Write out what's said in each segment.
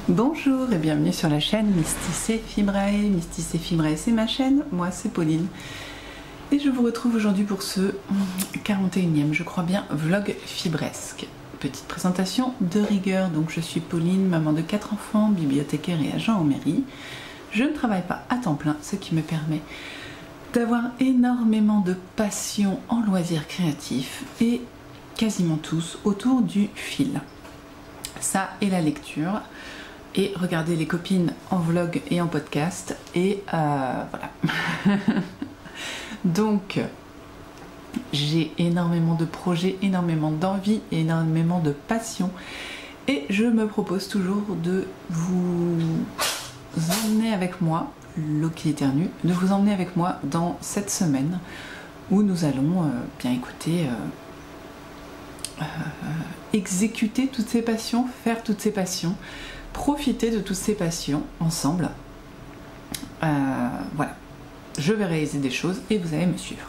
Bonjour et bienvenue sur la chaîne Mysticé Fibrae. Mysticé Fibrae, c'est ma chaîne, moi c'est Pauline. Et je vous retrouve aujourd'hui pour ce 41e, je crois bien, vlog fibresque. Petite présentation de rigueur, donc je suis Pauline, maman de 4 enfants, bibliothécaire et agent en mairie. Je ne travaille pas à temps plein, ce qui me permet d'avoir énormément de passion en loisirs créatifs et quasiment tous autour du fil. Ça et la lecture. Et regarder les copines en vlog et en podcast. Et voilà. Donc, j'ai énormément de projets, énormément d'envie, énormément de passion. Et je me propose toujours de vous emmener avec moi, l'eau qui éternue, de vous emmener avec moi dans cette semaine où nous allons bien écouter, exécuter toutes ces passions, faire toutes ces passions. Profiter de toutes ces passions ensemble. Voilà, je vais réaliser des choses et vous allez me suivre.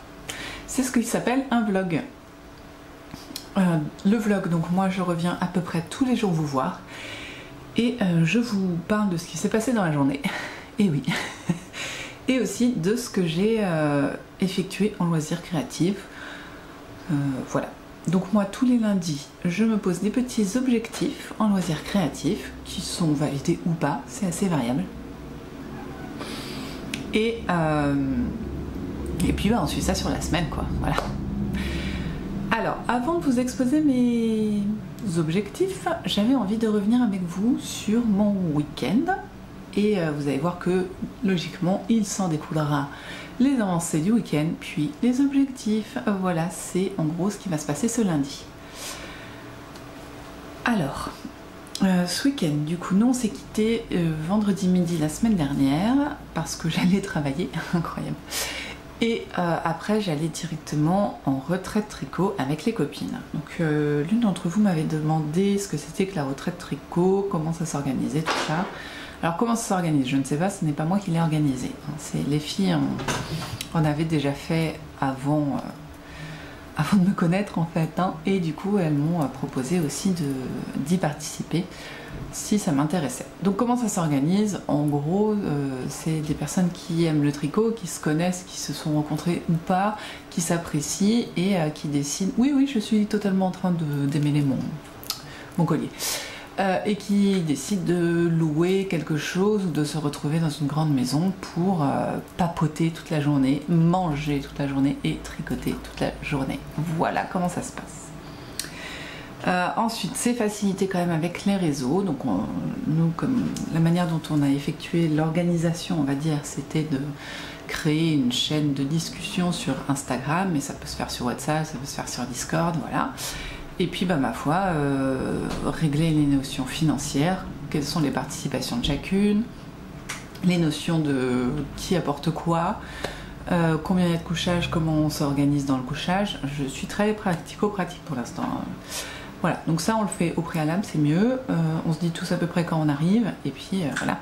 C'est ce qui s'appelle un vlog. Le vlog, donc moi je reviens à peu près tous les jours vous voir et je vous parle de ce qui s'est passé dans la journée. Et oui. Et aussi de ce que j'ai effectué en loisirs créatifs. Voilà. Donc moi, tous les lundis, je me pose des petits objectifs en loisirs créatifs qui sont validés ou pas, c'est assez variable. Et puis on suit ça sur la semaine, quoi. Voilà. Alors, avant de vous exposer mes objectifs, j'avais envie de revenir avec vous sur mon week-end. Et vous allez voir que, logiquement, il s'en découlera les avancées du week-end, puis les objectifs. Voilà, c'est en gros ce qui va se passer ce lundi. Alors, ce week-end, du coup, nous on s'est quitté vendredi midi la semaine dernière parce que j'allais travailler, incroyable. Et après, j'allais directement en retraite tricot avec les copines. Donc, l'une d'entre vous m'avait demandé ce que c'était que la retraite tricot, comment ça s'organisait, tout ça. Alors comment ça s'organise? Je ne sais pas, ce n'est pas moi qui l'ai organisé. C'est les filles, on avait déjà fait avant de me connaître en fait, hein, et du coup elles m'ont proposé aussi d'y participer si ça m'intéressait. Donc comment ça s'organise? En gros, c'est des personnes qui aiment le tricot, qui se connaissent, qui se sont rencontrées ou pas, qui s'apprécient et qui décident. Oui, je suis totalement en train de démêler mon collier. Et qui décident de louer quelque chose ou de se retrouver dans une grande maison pour papoter toute la journée, manger toute la journée et tricoter toute la journée. Voilà comment ça se passe. Ensuite, c'est facilité quand même avec les réseaux. Donc nous, comme la manière dont on a effectué l'organisation, on va dire, c'était de créer une chaîne de discussion sur Instagram, mais ça peut se faire sur WhatsApp, ça peut se faire sur Discord, voilà. Et puis, ma foi, régler les notions financières, quelles sont les participations de chacune, les notions de qui apporte quoi, combien il y a de couchage, comment on s'organise dans le couchage. Je suis très pratico-pratique pour l'instant. Voilà, donc ça on le fait au préalable, c'est mieux. On se dit tous à peu près quand on arrive, et puis voilà.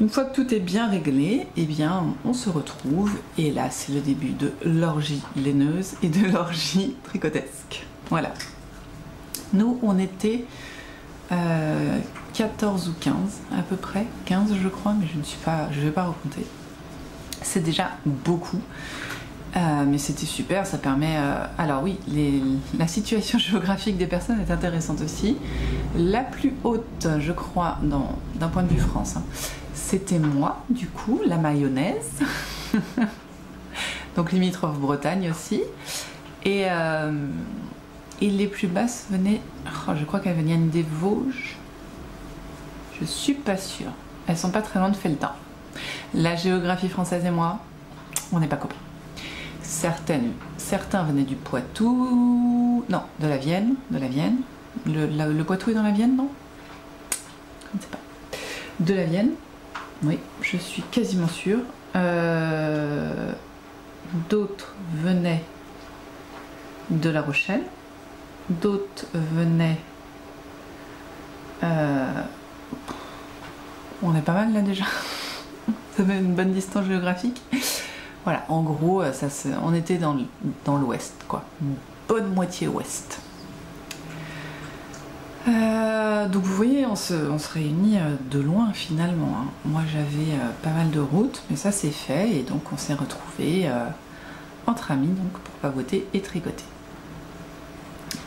Une fois que tout est bien réglé, eh bien, on se retrouve et là, c'est le début de l'orgie laineuse et de l'orgie tricotesque. Voilà. Nous, on était 14 ou 15 à peu près, 15 je crois, mais je vais pas recompter. C'est déjà beaucoup, mais c'était super, ça permet... alors oui, la situation géographique des personnes est intéressante aussi. La plus haute, je crois, d'un point de vue France, hein, c'était moi, du coup, la mayonnaise. Donc limitrophe Bretagne aussi. Et les plus basses venaient... Oh, je crois qu'elles venaient des Vosges. Je suis pas sûre. Elles sont pas très loin de Felletin. La géographie française et moi, on n'est pas copains. Certains venaient du Poitou... Non, de la Vienne. Le Poitou est dans la Vienne, non? Je ne sais pas. De la Vienne. Oui, je suis quasiment sûre. D'autres venaient de La Rochelle. D'autres venaient... On est pas mal là déjà. Ça fait une bonne distance géographique. Voilà, en gros, on était dans l'ouest, quoi. Une bonne moitié ouest. Donc vous voyez, on se réunit de loin finalement, hein. Moi j'avais pas mal de routes, mais ça c'est fait, et donc on s'est retrouvés entre amis donc pour papoter et tricoter.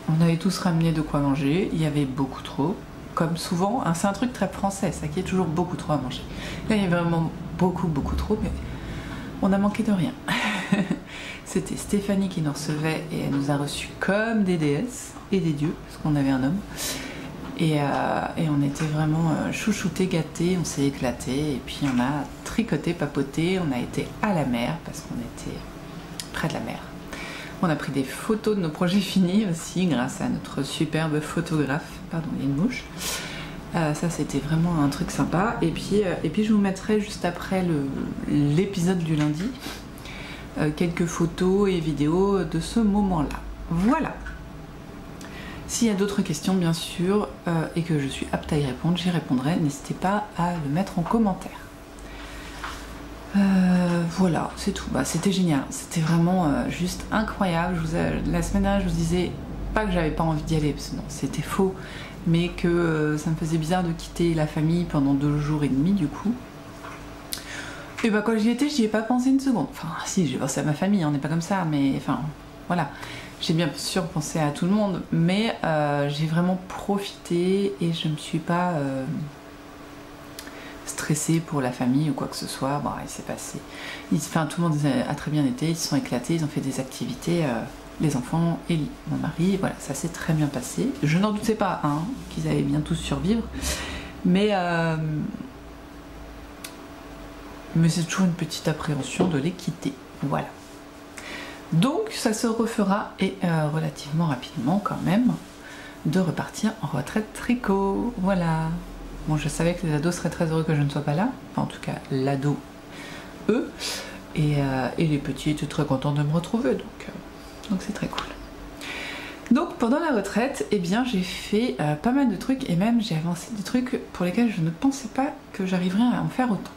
On avait tous ramené de quoi manger, il y avait beaucoup trop, comme souvent, hein, c'est un truc très français, ça qui est toujours beaucoup trop à manger. Là il y avait vraiment beaucoup trop, mais on a manqué de rien. C'était Stéphanie qui nous recevait et elle nous a reçus comme des déesses et des dieux, parce qu'on avait un homme. Et on était vraiment chouchoutés, gâtés, on s'est éclatés, et puis on a tricoté, papoté, on a été à la mer, parce qu'on était près de la mer. On a pris des photos de nos projets finis aussi, grâce à notre superbe photographe. Pardon, il y a une mouche. Ça c'était vraiment un truc sympa. Et puis je vous mettrai juste après l'épisode du lundi quelques photos et vidéos de ce moment-là. Voilà. S'il y a d'autres questions bien sûr et que je suis apte à y répondre, j'y répondrai. N'hésitez pas à le mettre en commentaire. Voilà, c'est tout. Bah, c'était génial, c'était vraiment juste incroyable. La semaine dernière, je vous disais pas que j'avais pas envie d'y aller, parce que non, c'était faux, mais que ça me faisait bizarre de quitter la famille pendant 2 jours et demi du coup. Et bah quand j'y étais, j'y ai pas pensé une seconde. Enfin, si, j'ai pensé à ma famille, on n'est pas comme ça, mais enfin, voilà. J'ai bien sûr pensé à tout le monde, mais j'ai vraiment profité et je me suis pas stressée pour la famille ou quoi que ce soit. Bon, il s'est passé. Enfin, tout le monde a très bien été, ils se sont éclatés, ils ont fait des activités, les enfants et mon mari. Voilà, ça s'est très bien passé. Je n'en doutais pas hein, qu'ils allaient bien tous survivre, mais c'est toujours une petite appréhension de les quitter. Voilà. Donc ça se refera et relativement rapidement quand même de repartir en retraite tricot. Voilà. Bon, je savais que les ados seraient très heureux que je ne sois pas là. Enfin, en tout cas, l'ado, eux. Et les petits étaient très contents de me retrouver. Donc c'est très cool. Donc pendant la retraite, eh bien j'ai fait pas mal de trucs. Et même j'ai avancé des trucs pour lesquels je ne pensais pas que j'arriverais à en faire autant.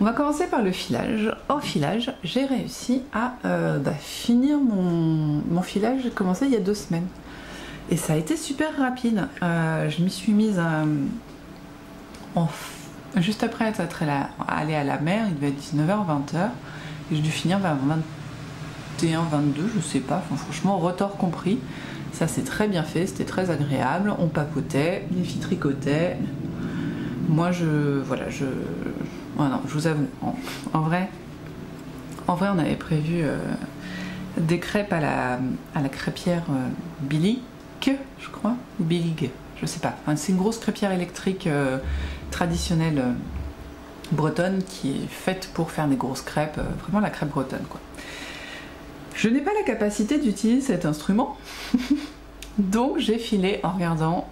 On va commencer par le filage. En filage, j'ai réussi à finir mon filage. J'ai commencé il y a 2 semaines. Et ça a été super rapide. Je m'y suis mise juste après être allée à la mer. Il devait être 19h, 20h. Et j'ai dû finir vers 21, 22, je sais pas. Enfin, franchement, retors compris. Ça s'est très bien fait, c'était très agréable. On papotait, les filles tricotaient. Moi, non, je vous avoue, en vrai, on avait prévu des crêpes à la crêpière Billig, je crois, ou Billig, je sais pas. Enfin, c'est une grosse crêpière électrique traditionnelle bretonne qui est faite pour faire des grosses crêpes, vraiment la crêpe bretonne, quoi. Je n'ai pas la capacité d'utiliser cet instrument, donc j'ai filé en regardant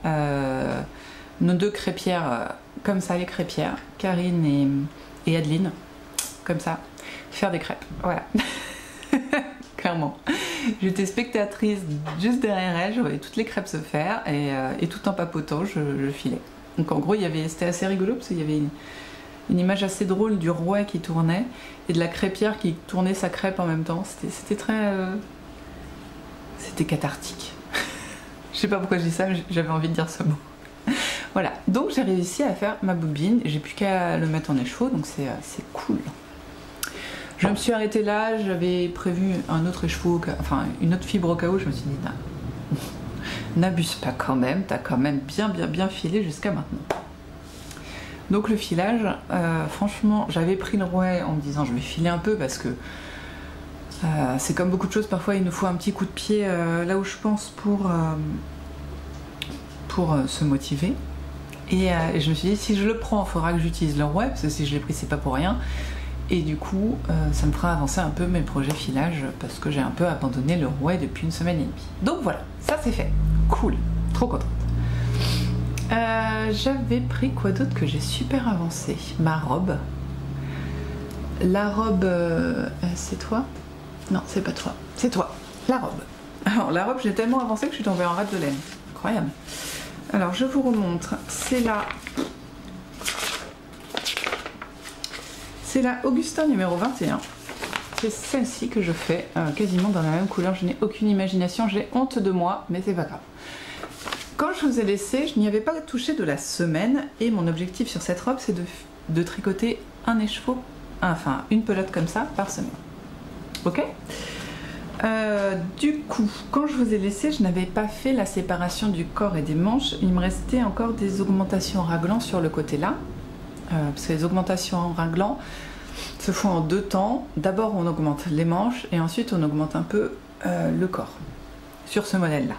nos 2 crêpières, comme ça, les crêpières, Karine et Adeline, comme ça, faire des crêpes, voilà. Clairement. J'étais spectatrice juste derrière elle, je voyais toutes les crêpes se faire et tout en papotant, je filais. Donc en gros, c'était assez rigolo parce qu'il y avait une image assez drôle du rouet qui tournait et de la crêpière qui tournait sa crêpe en même temps. C'était très... C'était cathartique. Je sais pas pourquoi je dis ça, mais j'avais envie de dire ce mot. Voilà, donc j'ai réussi à faire ma bobine, j'ai plus qu'à le mettre en écheveau, donc c'est cool. Je me suis arrêtée là, j'avais prévu un autre écheveau, enfin une autre fibre au cas où, je me suis dit, n'abuse pas quand même, t'as quand même bien filé jusqu'à maintenant. Donc le filage, franchement, j'avais pris le rouet en me disant je vais filer un peu parce que c'est comme beaucoup de choses, parfois il nous faut un petit coup de pied là où je pense pour se motiver. Et je me suis dit, si je le prends, il faudra que j'utilise le rouet, parce que si je l'ai pris, c'est pas pour rien. Et du coup, ça me fera avancer un peu mes projets filage, parce que j'ai un peu abandonné le rouet depuis 1 semaine et demie. Donc voilà, ça c'est fait. Cool, trop contente. J'avais pris quoi d'autre que j'ai super avancé? Ma robe. La robe, c'est toi? Non, c'est pas toi, c'est toi. La robe. Alors la robe, j'ai tellement avancé que je suis tombée en rate de laine. Incroyable. Alors je vous remontre, c'est la Augustin numéro 21. C'est celle-ci que je fais quasiment dans la même couleur. Je n'ai aucune imagination, j'ai honte de moi, mais c'est pas grave. quand je vous ai laissé, je n'y avais pas touché de la semaine et mon objectif sur cette robe c'est de tricoter un écheveau, enfin une pelote comme ça par semaine. Ok. Du coup, quand je vous ai laissé, je n'avais pas fait la séparation du corps et des manches. Il me restait encore des augmentations raglan sur le côté là. Parce que les augmentations en raglan se font en deux temps. D'abord on augmente les manches et ensuite on augmente un peu le corps sur ce modèle là.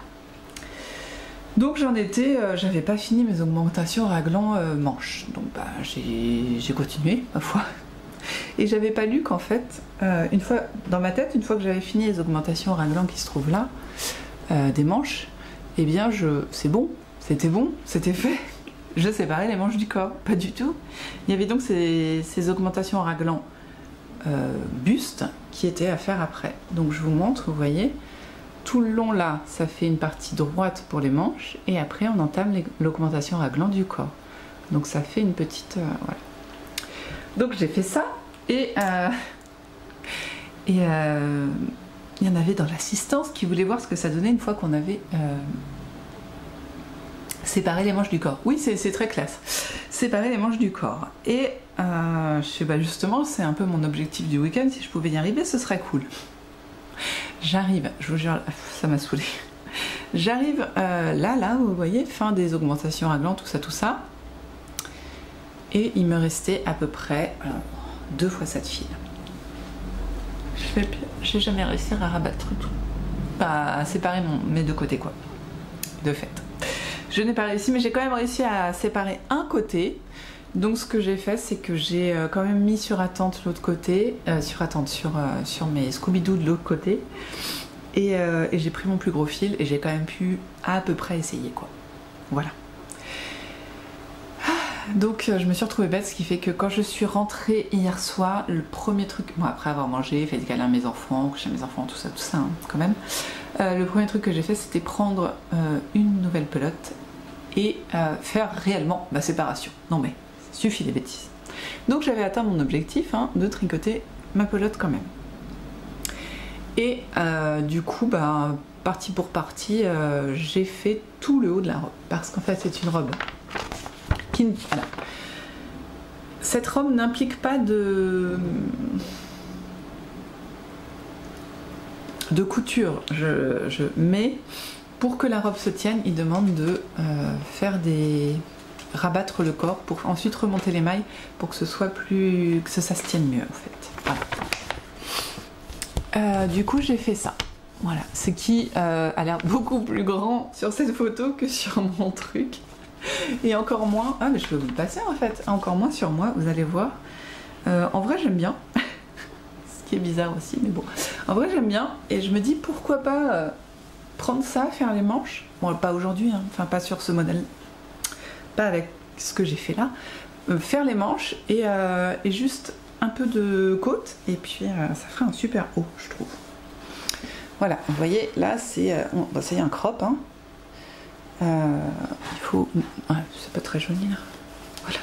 Donc j'en étais, j'avais pas fini mes augmentations raglan manches. Donc bah, j'ai continué ma foi. Et j'avais pas lu qu'en fait, une fois dans ma tête, une fois que j'avais fini les augmentations raglan qui se trouvent là, des manches, eh bien c'est bon, c'était fait. Je séparais les manches du corps, pas du tout. Il y avait donc ces augmentations en raglan buste qui étaient à faire après. Donc je vous montre, vous voyez, tout le long là, ça fait une partie droite pour les manches et après on entame l'augmentation raglan du corps. Donc ça fait une petite... voilà. Donc j'ai fait ça et il y en avait dans l'assistance qui voulait voir ce que ça donnait une fois qu'on avait... séparer les manches du corps. Oui, c'est très classe. Séparer les manches du corps. Et je sais pas, justement, c'est un peu mon objectif du week-end. Si je pouvais y arriver, ce serait cool. J'arrive, je vous jure, ça m'a saoulée. J'arrive là, vous voyez, fin des augmentations raglan, tout ça. Et il me restait à peu près 2 fois cette file. Je vais jamais réussir à rabattre tout. Pas à séparer mes deux côtés, quoi. De fait. Je n'ai pas réussi, mais j'ai quand même réussi à séparer un côté. Donc ce que j'ai fait, c'est que j'ai quand même mis sur attente l'autre côté, sur mes Scooby-Doo de l'autre côté. Et j'ai pris mon plus gros fil et j'ai quand même pu à peu près essayer, quoi. Voilà. Donc je me suis retrouvée bête, ce qui fait que quand je suis rentrée hier soir, le premier truc, bon après avoir mangé, fait des câlins à mes enfants, coucher mes enfants, tout ça hein, quand même, le premier truc que j'ai fait c'était prendre une nouvelle pelote et faire réellement ma séparation. Non mais, suffit des bêtises. Donc j'avais atteint mon objectif hein, de tricoter ma pelote quand même. Et du coup, bah, partie pour partie, j'ai fait tout le haut de la robe, parce qu'en fait c'est une robe qui... Voilà. Cette robe n'implique pas de couture, mais pour que la robe se tienne, il demande de rabattre le corps pour ensuite remonter les mailles pour que ce soit que ça se tienne mieux en fait. Voilà. Du coup j'ai fait ça. Voilà, ce qui a l'air beaucoup plus grand sur cette photo que sur mon truc. Et encore moins, ah mais je peux vous le passer en fait, encore moins sur moi, vous allez voir. En vrai j'aime bien, ce qui est bizarre aussi, mais bon. En vrai j'aime bien et je me dis pourquoi pas prendre ça, faire les manches. Bon pas aujourd'hui, hein, enfin pas sur ce modèle, pas avec ce que j'ai fait là. Faire les manches et juste un peu de côte et puis ça ferait un super haut je trouve. Voilà, vous voyez là c'est un crop hein. Il faut... Ouais, c'est pas très joli là. Voilà.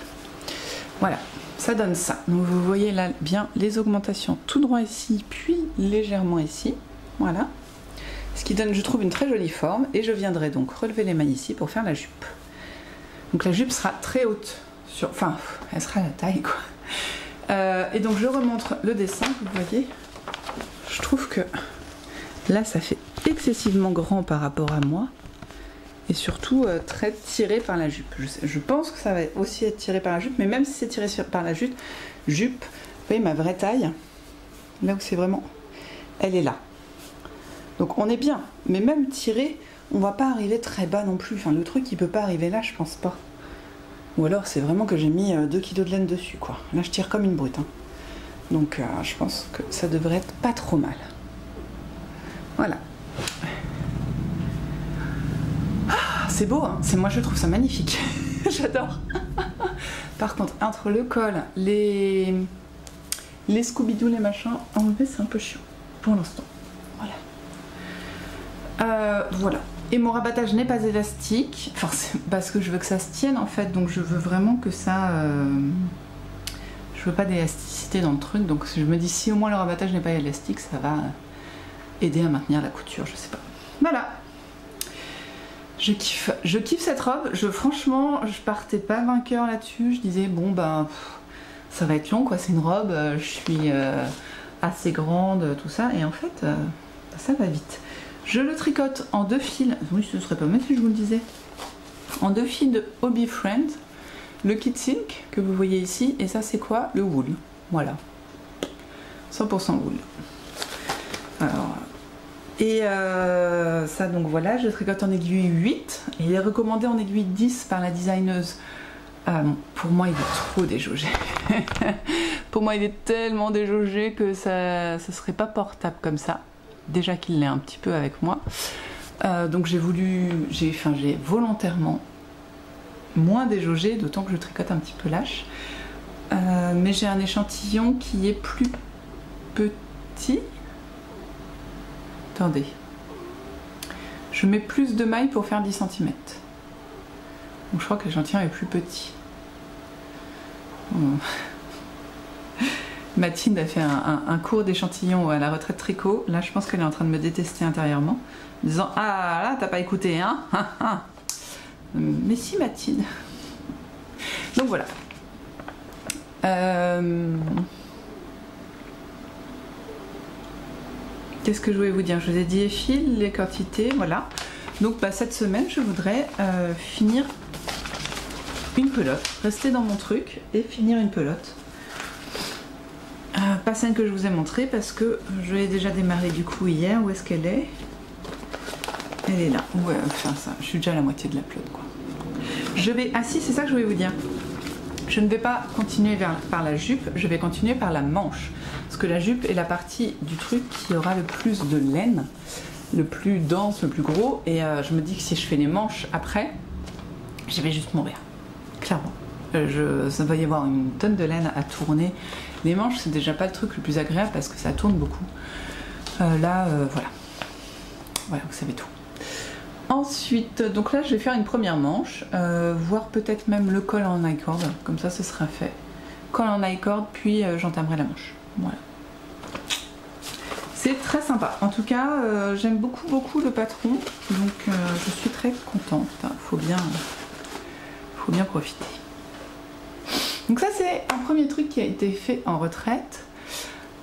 Voilà, ça donne ça. Donc vous voyez là bien les augmentations tout droit ici, puis légèrement ici. Voilà. Ce qui donne, je trouve, une très jolie forme. Et je viendrai donc relever les mailles ici pour faire la jupe. Donc la jupe sera très haute. Enfin, elle sera à la taille quoi. Et donc je remontre le dessin, vous voyez. Je trouve que là ça fait excessivement grand par rapport à moi. Et surtout très tiré par la jupe. Je pense que ça va aussi être tiré par la jupe, mais même si c'est tiré par la jupe, vous voyez ma vraie taille, là où c'est vraiment, elle est là. Donc on est bien, mais même tiré, on va pas arriver très bas non plus. Enfin le truc il peut pas arriver là, je pense pas. Ou alors c'est vraiment que j'ai mis 2 kg de laine dessus quoi. Là je tire comme une brute. Hein. Donc je pense que ça devrait être pas trop mal. Voilà. C'est beau, hein, moi je trouve ça magnifique, j'adore. Par contre, entre le col, les Scooby-Doo, les machins, enlever c'est un peu chiant, pour l'instant. Voilà. Voilà. Et mon rabattage n'est pas élastique, enfin, c'est parce que je veux que ça se tienne en fait, donc je veux vraiment que ça... Je veux pas d'élasticité dans le truc, donc je me dis si au moins le rabattage n'est pas élastique, ça va aider à maintenir la couture, je sais pas. Voilà. Je kiffe cette robe. Franchement, je partais pas vainqueur là-dessus. Je disais bon ben ça va être long quoi. C'est une robe. Je suis assez grande, tout ça. Et en fait, ça va vite. Je le tricote en 2 fils. Oui, ce serait pas mal si je vous le disais. En 2 fils de Hobby Friend. Le kit silk que vous voyez ici. Et ça c'est quoi? Le wool. Voilà. 100% wool. Alors. Et ça donc voilà, je tricote en aiguille 8. Il est recommandé en aiguille 10 par la designeuse. Pour moi il est trop déjaugé. Pour moi il est tellement déjaugé que ça serait pas portable comme ça. Déjà qu'il l'est un petit peu avec moi. Donc j'ai volontairement moins déjaugé, d'autant que je tricote un petit peu lâche. Mais j'ai un échantillon qui est plus petit. Attendez, je mets plus de mailles pour faire 10 cm. Donc je crois que l'échantillon est plus petit. Mathilde a fait un cours d'échantillon à la retraite tricot. Là je pense qu'elle est en train de me détester intérieurement. En disant ah là t'as pas écouté hein. Mais si Mathilde. Donc voilà. Qu'est-ce que je voulais vous dire? Je vous ai dit les fils, les quantités, voilà. Donc cette semaine, je voudrais finir une pelote, rester dans mon truc et finir une pelote. Pas celle que je vous ai montrée parce que je l'ai déjà démarré du coup hier. Où est-ce qu'elle est? Elle est là. Ouais, enfin ça, je suis déjà à la moitié de la pelote quoi. Je vais... Ah si, c'est ça que je voulais vous dire. Je ne vais pas continuer par la jupe, je vais continuer par la manche. Parce que la jupe est la partie du truc qui aura le plus de laine, le plus dense, le plus gros. Et je me dis que si je fais les manches après, je vais juste mourir. Clairement. Ça va y avoir une tonne de laine à tourner. Les manches, c'est déjà pas le truc le plus agréable parce que ça tourne beaucoup. Voilà. Voilà, vous savez tout. Ensuite, donc là je vais faire une première manche, voire peut-être même le col en I-cord, comme ça ce sera fait. Col en I-cord, puis j'entamerai la manche. Voilà. C'est très sympa. En tout cas, j'aime beaucoup le patron, donc je suis très contente. Faut bien profiter. Donc ça c'est un premier truc qui a été fait en retraite.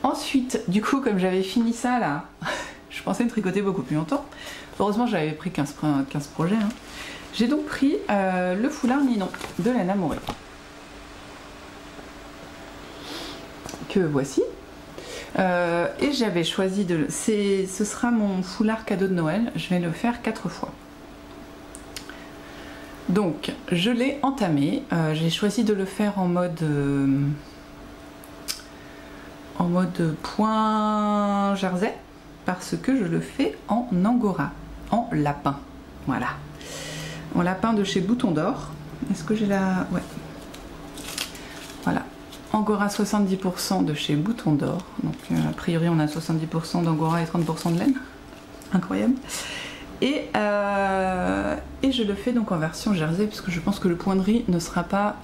Ensuite, du coup, comme j'avais fini ça là, je pensais me tricoter beaucoup plus longtemps. Heureusement, j'avais pris 15 projets. Hein. J'ai donc pris le foulard Ninon de Lana Morée. Que voici. Et j'avais choisi de... Ce sera mon foulard cadeau de Noël. Je vais le faire 4 fois. Donc, je l'ai entamé. J'ai choisi de le faire en mode point jersey. Parce que je le fais en angora. En lapin, voilà, en lapin de chez Bouton d'Or. Est-ce que j'ai la... ouais, voilà, angora 70% de chez Bouton d'Or. Donc a priori on a 70% d'angora et 30% de laine, incroyable. Et je le fais donc en version jersey puisque je pense que le point de riz ne sera pas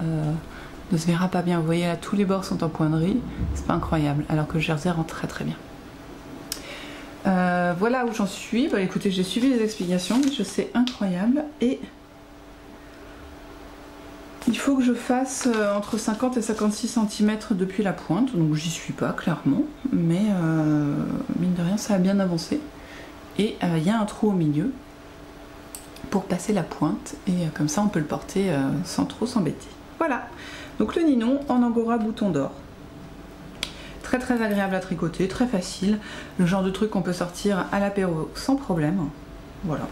ne se verra pas bien. Vous voyez là, tous les bords sont en point de riz, c'est pas incroyable, alors que le jersey rend très très bien. Voilà où j'en suis. Bah, écoutez, j'ai suivi les explications, c'est incroyable. Et il faut que je fasse entre 50 et 56 cm depuis la pointe. Donc j'y suis pas, clairement. Mais mine de rien, ça a bien avancé. Et il y a un trou au milieu pour passer la pointe. Et comme ça, on peut le porter sans trop s'embêter. Voilà. Donc le Ninon en angora Bouton d'Or. Très très agréable à tricoter, très facile, le genre de truc qu'on peut sortir à l'apéro sans problème. Voilà.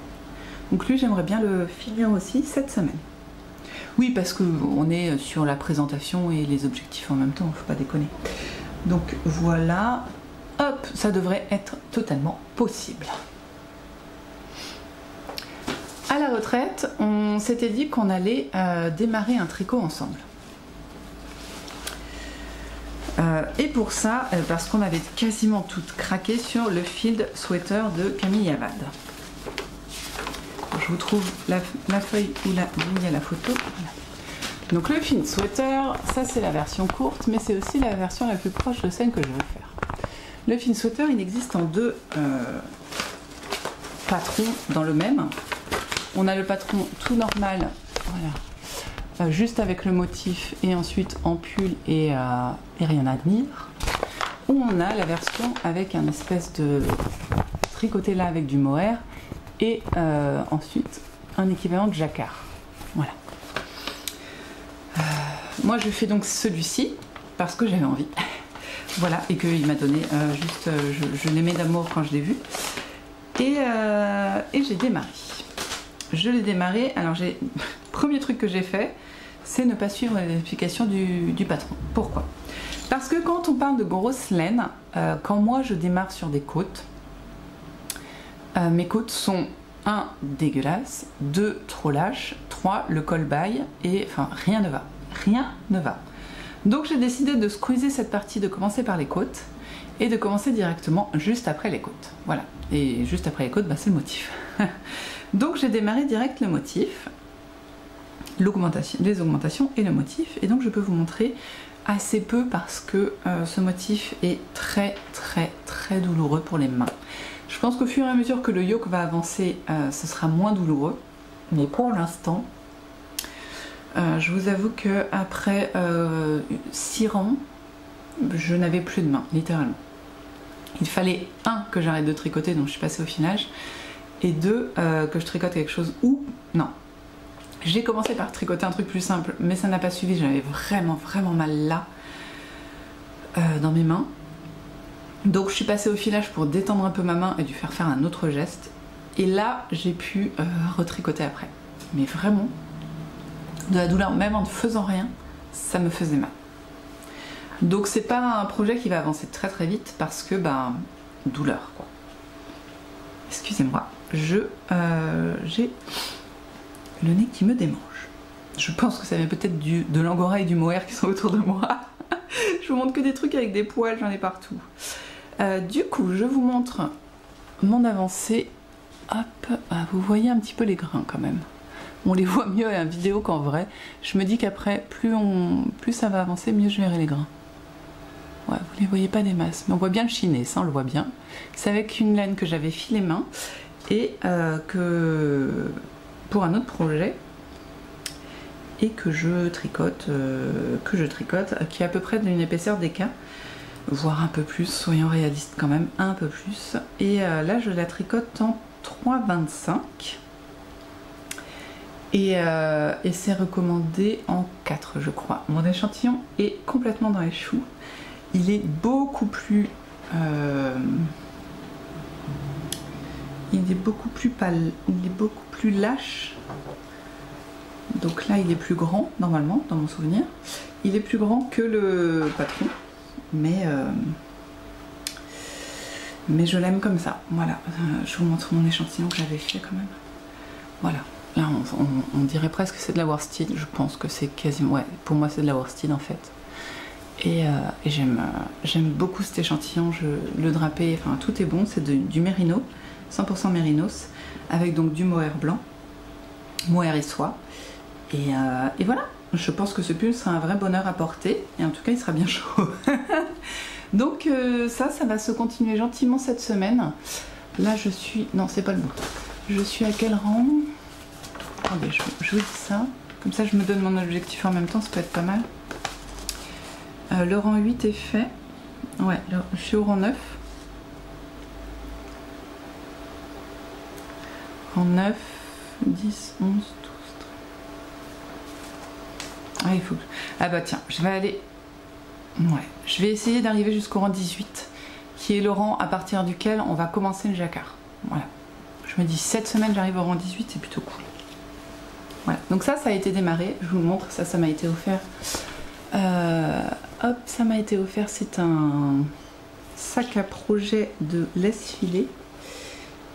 Donc lui j'aimerais bien le finir aussi cette semaine. Oui parce qu'on est sur la présentation et les objectifs en même temps, faut pas déconner. Donc voilà, hop, ça devrait être totalement possible. À la retraite, on s'était dit qu'on allait démarrer un tricot ensemble. Et pour ça, parce qu'on avait quasiment tout craqué sur le Field Sweater de Camille Avad. Je vous trouve la feuille où il y a la photo. Voilà. Donc le Field Sweater, ça c'est la version courte, mais c'est aussi la version la plus proche de celle que je veux faire. Le Field Sweater, il existe en 2 patrons dans le même. On a le patron tout normal, voilà, juste avec le motif et ensuite en pull et rien à dire. Ou on a la version avec un espèce de tricoté là avec du mohair et ensuite un équivalent de jacquard. Voilà. Moi je fais donc celui-ci parce que j'avais envie. Voilà, et qu'il m'a donné je l'aimais d'amour quand je l'ai vu. Et j'ai démarré. Je l'ai démarré. Alors premier truc que j'ai fait, c'est ne pas suivre les explications du patron. Pourquoi? Parce que quand on parle de grosse laine, quand moi je démarre sur des côtes, mes côtes sont 1 dégueulasses, 2 trop lâches, 3 le col baille et enfin rien ne va. Rien ne va. Donc j'ai décidé de squeezer cette partie, de commencer par les côtes et de commencer directement juste après les côtes. Voilà. Et juste après les côtes, bah, c'est le motif. Donc j'ai démarré direct le motif, les augmentations et le motif. Et donc je peux vous montrer assez peu parce que ce motif est très douloureux pour les mains. Je pense qu'au fur et à mesure que le yoke va avancer, ce sera moins douloureux. Mais pour l'instant, je vous avoue que après 6 rangs, je n'avais plus de main, littéralement. Il fallait 1 que j'arrête de tricoter, donc je suis passée au filage, et 2 que je tricote quelque chose ou non. J'ai commencé par tricoter un truc plus simple, mais ça n'a pas suivi. J'avais vraiment mal là dans mes mains. Donc je suis passée au filage pour détendre un peu ma main et lui faire un autre geste. Et là, j'ai pu retricoter après. Mais vraiment, de la douleur, même en ne faisant rien, ça me faisait mal. Donc c'est pas un projet qui va avancer très vite parce que ben douleur quoi. Excusez-moi, j'ai le nez qui me démange. Je pense que ça vient peut-être de l'angora et du mohair qui sont autour de moi. Je vous montre que des trucs avec des poils, j'en ai partout. Du coup, je vous montre mon avancée. Hop, vous voyez un petit peu les grains quand même. On les voit mieux en vidéo qu'en vrai. Je me dis qu'après, plus ça va avancer, mieux je verrai les grains. Ouais, vous les voyez pas des masses, mais on voit bien le chiné, ça on le voit bien. C'est avec une laine que j'avais filé main et que pour un autre projet et que je tricote, qui est à peu près d'une épaisseur d'éca, voire un peu plus, soyons réalistes quand même, un peu plus. Et là je la tricote en 3,25 et c'est recommandé en 4 je crois. Mon échantillon est complètement dans les choux. Il est beaucoup plus pâle, il est beaucoup plus lâche. Donc là il est plus grand normalement dans mon souvenir. Il est plus grand que le patron, mais je l'aime comme ça. Voilà, je vous montre mon échantillon que j'avais fait quand même. Voilà, là on dirait presque que c'est de la worsted. Je pense que c'est quasiment, ouais, pour moi c'est de la worsted en fait. Et j'aime beaucoup cet échantillon, le drapé, enfin tout est bon, c'est du mérino, 100% mérinos, avec donc du mohair blanc, mohair et soie. Et voilà, je pense que ce pull sera un vrai bonheur à porter, et en tout cas il sera bien chaud. Donc ça va se continuer gentiment cette semaine. Là je suis, non c'est pas le bon, je suis à quel rang? Attendez, je vous dis ça, comme ça je me donne mon objectif en même temps, ça peut être pas mal. Le rang 8 est fait. Ouais, je suis au rang 9. Rang 9, 10, 11, 12, 13. Ah, il faut que... Ah bah tiens, je vais aller... Ouais, je vais essayer d'arriver jusqu'au rang 18, qui est le rang à partir duquel on va commencer le jacquard. Voilà. Je me dis, cette semaine, j'arrive au rang 18, c'est plutôt cool. Voilà, donc ça a été démarré. Je vous le montre, ça m'a été offert. Hop, ça m'a été offert, c'est un sac à projet de laisse filet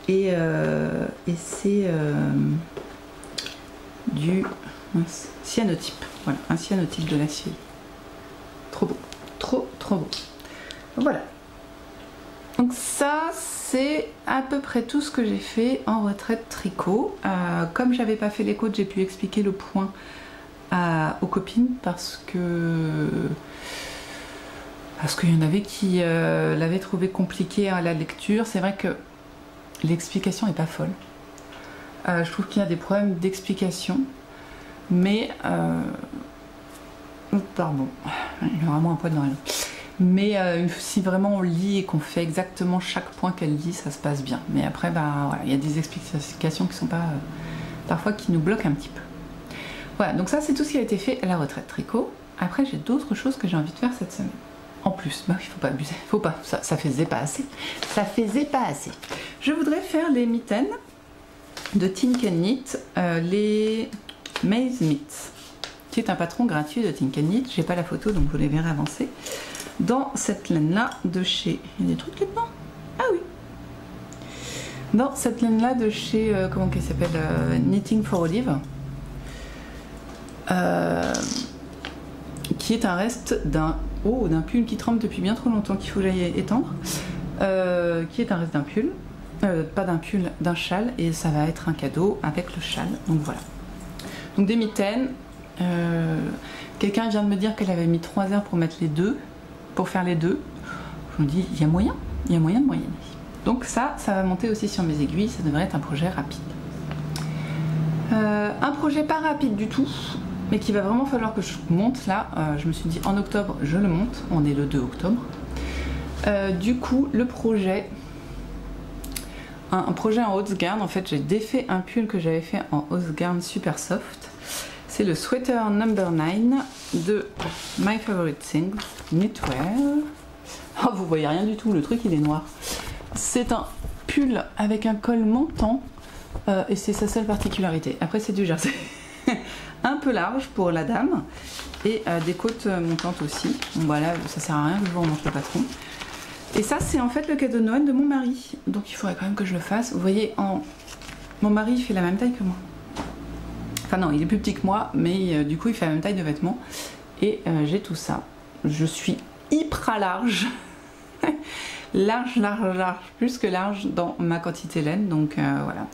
et c'est du cyanotype, voilà, un cyanotype de laisse filet. Trop beau, trop beau. Voilà. Donc ça c'est à peu près tout ce que j'ai fait en retraite tricot. Comme j'avais pas fait les côtes, j'ai pu expliquer le point aux copines parce qu'il y en avait qui l'avaient trouvé compliqué à la lecture. C'est vrai que l'explication n'est pas folle. Je trouve qu'il y a des problèmes d'explication, mais pardon, il y a vraiment un poil dans la langue. Mais si vraiment on lit et qu'on fait exactement chaque point qu'elle dit, ça se passe bien. Mais après, bah, voilà, il y a des explications qui sont pas parfois qui nous bloquent un petit peu. Voilà, donc ça c'est tout ce qui a été fait à la retraite tricot. Après, j'ai d'autres choses que j'ai envie de faire cette semaine. En plus, bah, il faut pas abuser, faut pas, ça faisait pas assez. Ça faisait pas assez. Je voudrais faire les mitaines de Think & Knit, les Maze Mitts, qui est un patron gratuit de Think & Knit. J'ai pas la photo, donc vous les verrez avancer. Dans cette laine-là de chez... Il y a des trucs là-dedans? Ah oui. Dans cette laine-là de chez... comment qu'elle s'appelle, Knitting for Olive. Qui est un reste d'un pull qui trempe depuis bien trop longtemps, qu'il faut que j'aille étendre. Qui est un reste d'un pull. Pas d'un pull, d'un châle. Et ça va être un cadeau avec le châle. Donc voilà. Donc des mitaines. Quelqu'un vient de me dire qu'elle avait mis 3 heures pour mettre les deux. Pour faire les deux, je me dis, il y a moyen de moyenner. Donc ça va monter aussi sur mes aiguilles, ça devrait être un projet rapide. Un projet pas rapide du tout, mais qu'il va vraiment falloir que je monte là. Je me suis dit, en octobre, je le monte, on est le 2 octobre. Du coup, le projet, un projet en Haute-Garde, en fait, j'ai défait un pull que j'avais fait en Haute-Garde super soft. C'est le Sweater Number 9 de My Favorite Things Knitwear. Oh, vous voyez rien du tout, le truc il est noir. C'est un pull avec un col montant et c'est sa seule particularité. Après c'est du jersey. Un peu large pour la dame et des côtes montantes aussi. Bon bah là ça sert à rien que je vous remonte le patron. Et ça c'est en fait le cadeau de Noël de mon mari. Donc il faudrait quand même que je le fasse. Vous voyez, mon mari il fait la même taille que moi. Enfin non, il est plus petit que moi, mais du coup il fait la même taille de vêtements. Et j'ai tout ça. Je suis hyper large. large, plus que large dans ma quantité laine. Donc voilà.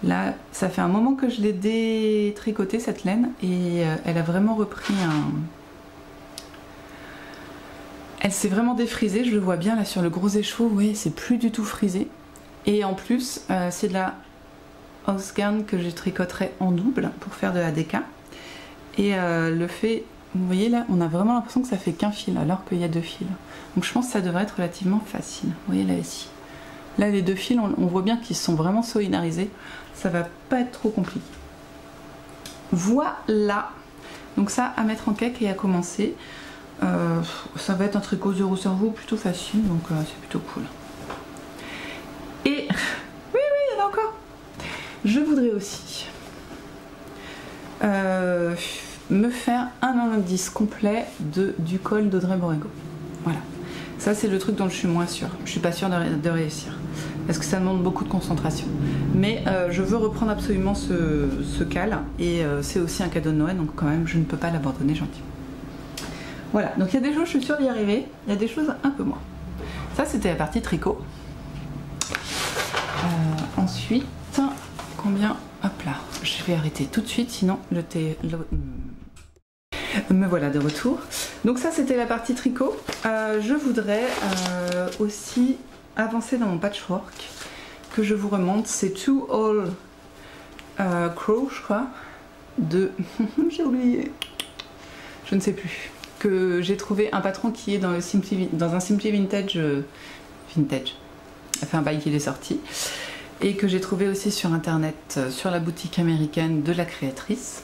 Là, ça fait un moment que je l'ai détricotée cette laine. Et elle a vraiment repris un... Elle s'est vraiment défrisée, je le vois bien là sur le gros écheveau. Vous voyez, c'est plus du tout frisé. Et en plus, c'est de la... Haute-Garde que je tricoterai en double pour faire de la DK et le fait, vous voyez là, on a vraiment l'impression que ça fait qu'un fil alors qu'il y a 2 fils, donc je pense que ça devrait être relativement facile. Vous voyez là ici, là les 2 fils on voit bien qu'ils sont vraiment solidarisés, ça va pas être trop compliqué. Voilà, donc ça à mettre en cake et à commencer. Ça va être un tricot zéro cerveau plutôt facile, donc c'est plutôt cool. Et oui, il y en a encore. Je voudrais aussi me faire un indice complet du col d'Audrey Borrego. Voilà. Ça c'est le truc dont je suis moins sûre. Je suis pas sûre de réussir. Parce que ça demande beaucoup de concentration. Mais je veux reprendre absolument ce cal. Et c'est aussi un cadeau de Noël. Donc quand même je ne peux pas l'abandonner gentiment. Voilà. Donc il y a des choses je suis sûre d'y arriver. Il y a des choses un peu moins. Ça c'était la partie tricot. Ensuite... Combien? Hop là, je vais arrêter tout de suite, sinon me voilà de retour. Donc ça c'était la partie tricot. Je voudrais aussi avancer dans mon patchwork que je vous remonte. C'est Two All Crow, je crois, de... j'ai oublié, je ne sais plus. Que j'ai trouvé un patron qui est dans un Simply Vintage. Ça fait un bail qu'il est sorti. Et que j'ai trouvé aussi sur internet, sur la boutique américaine de la créatrice.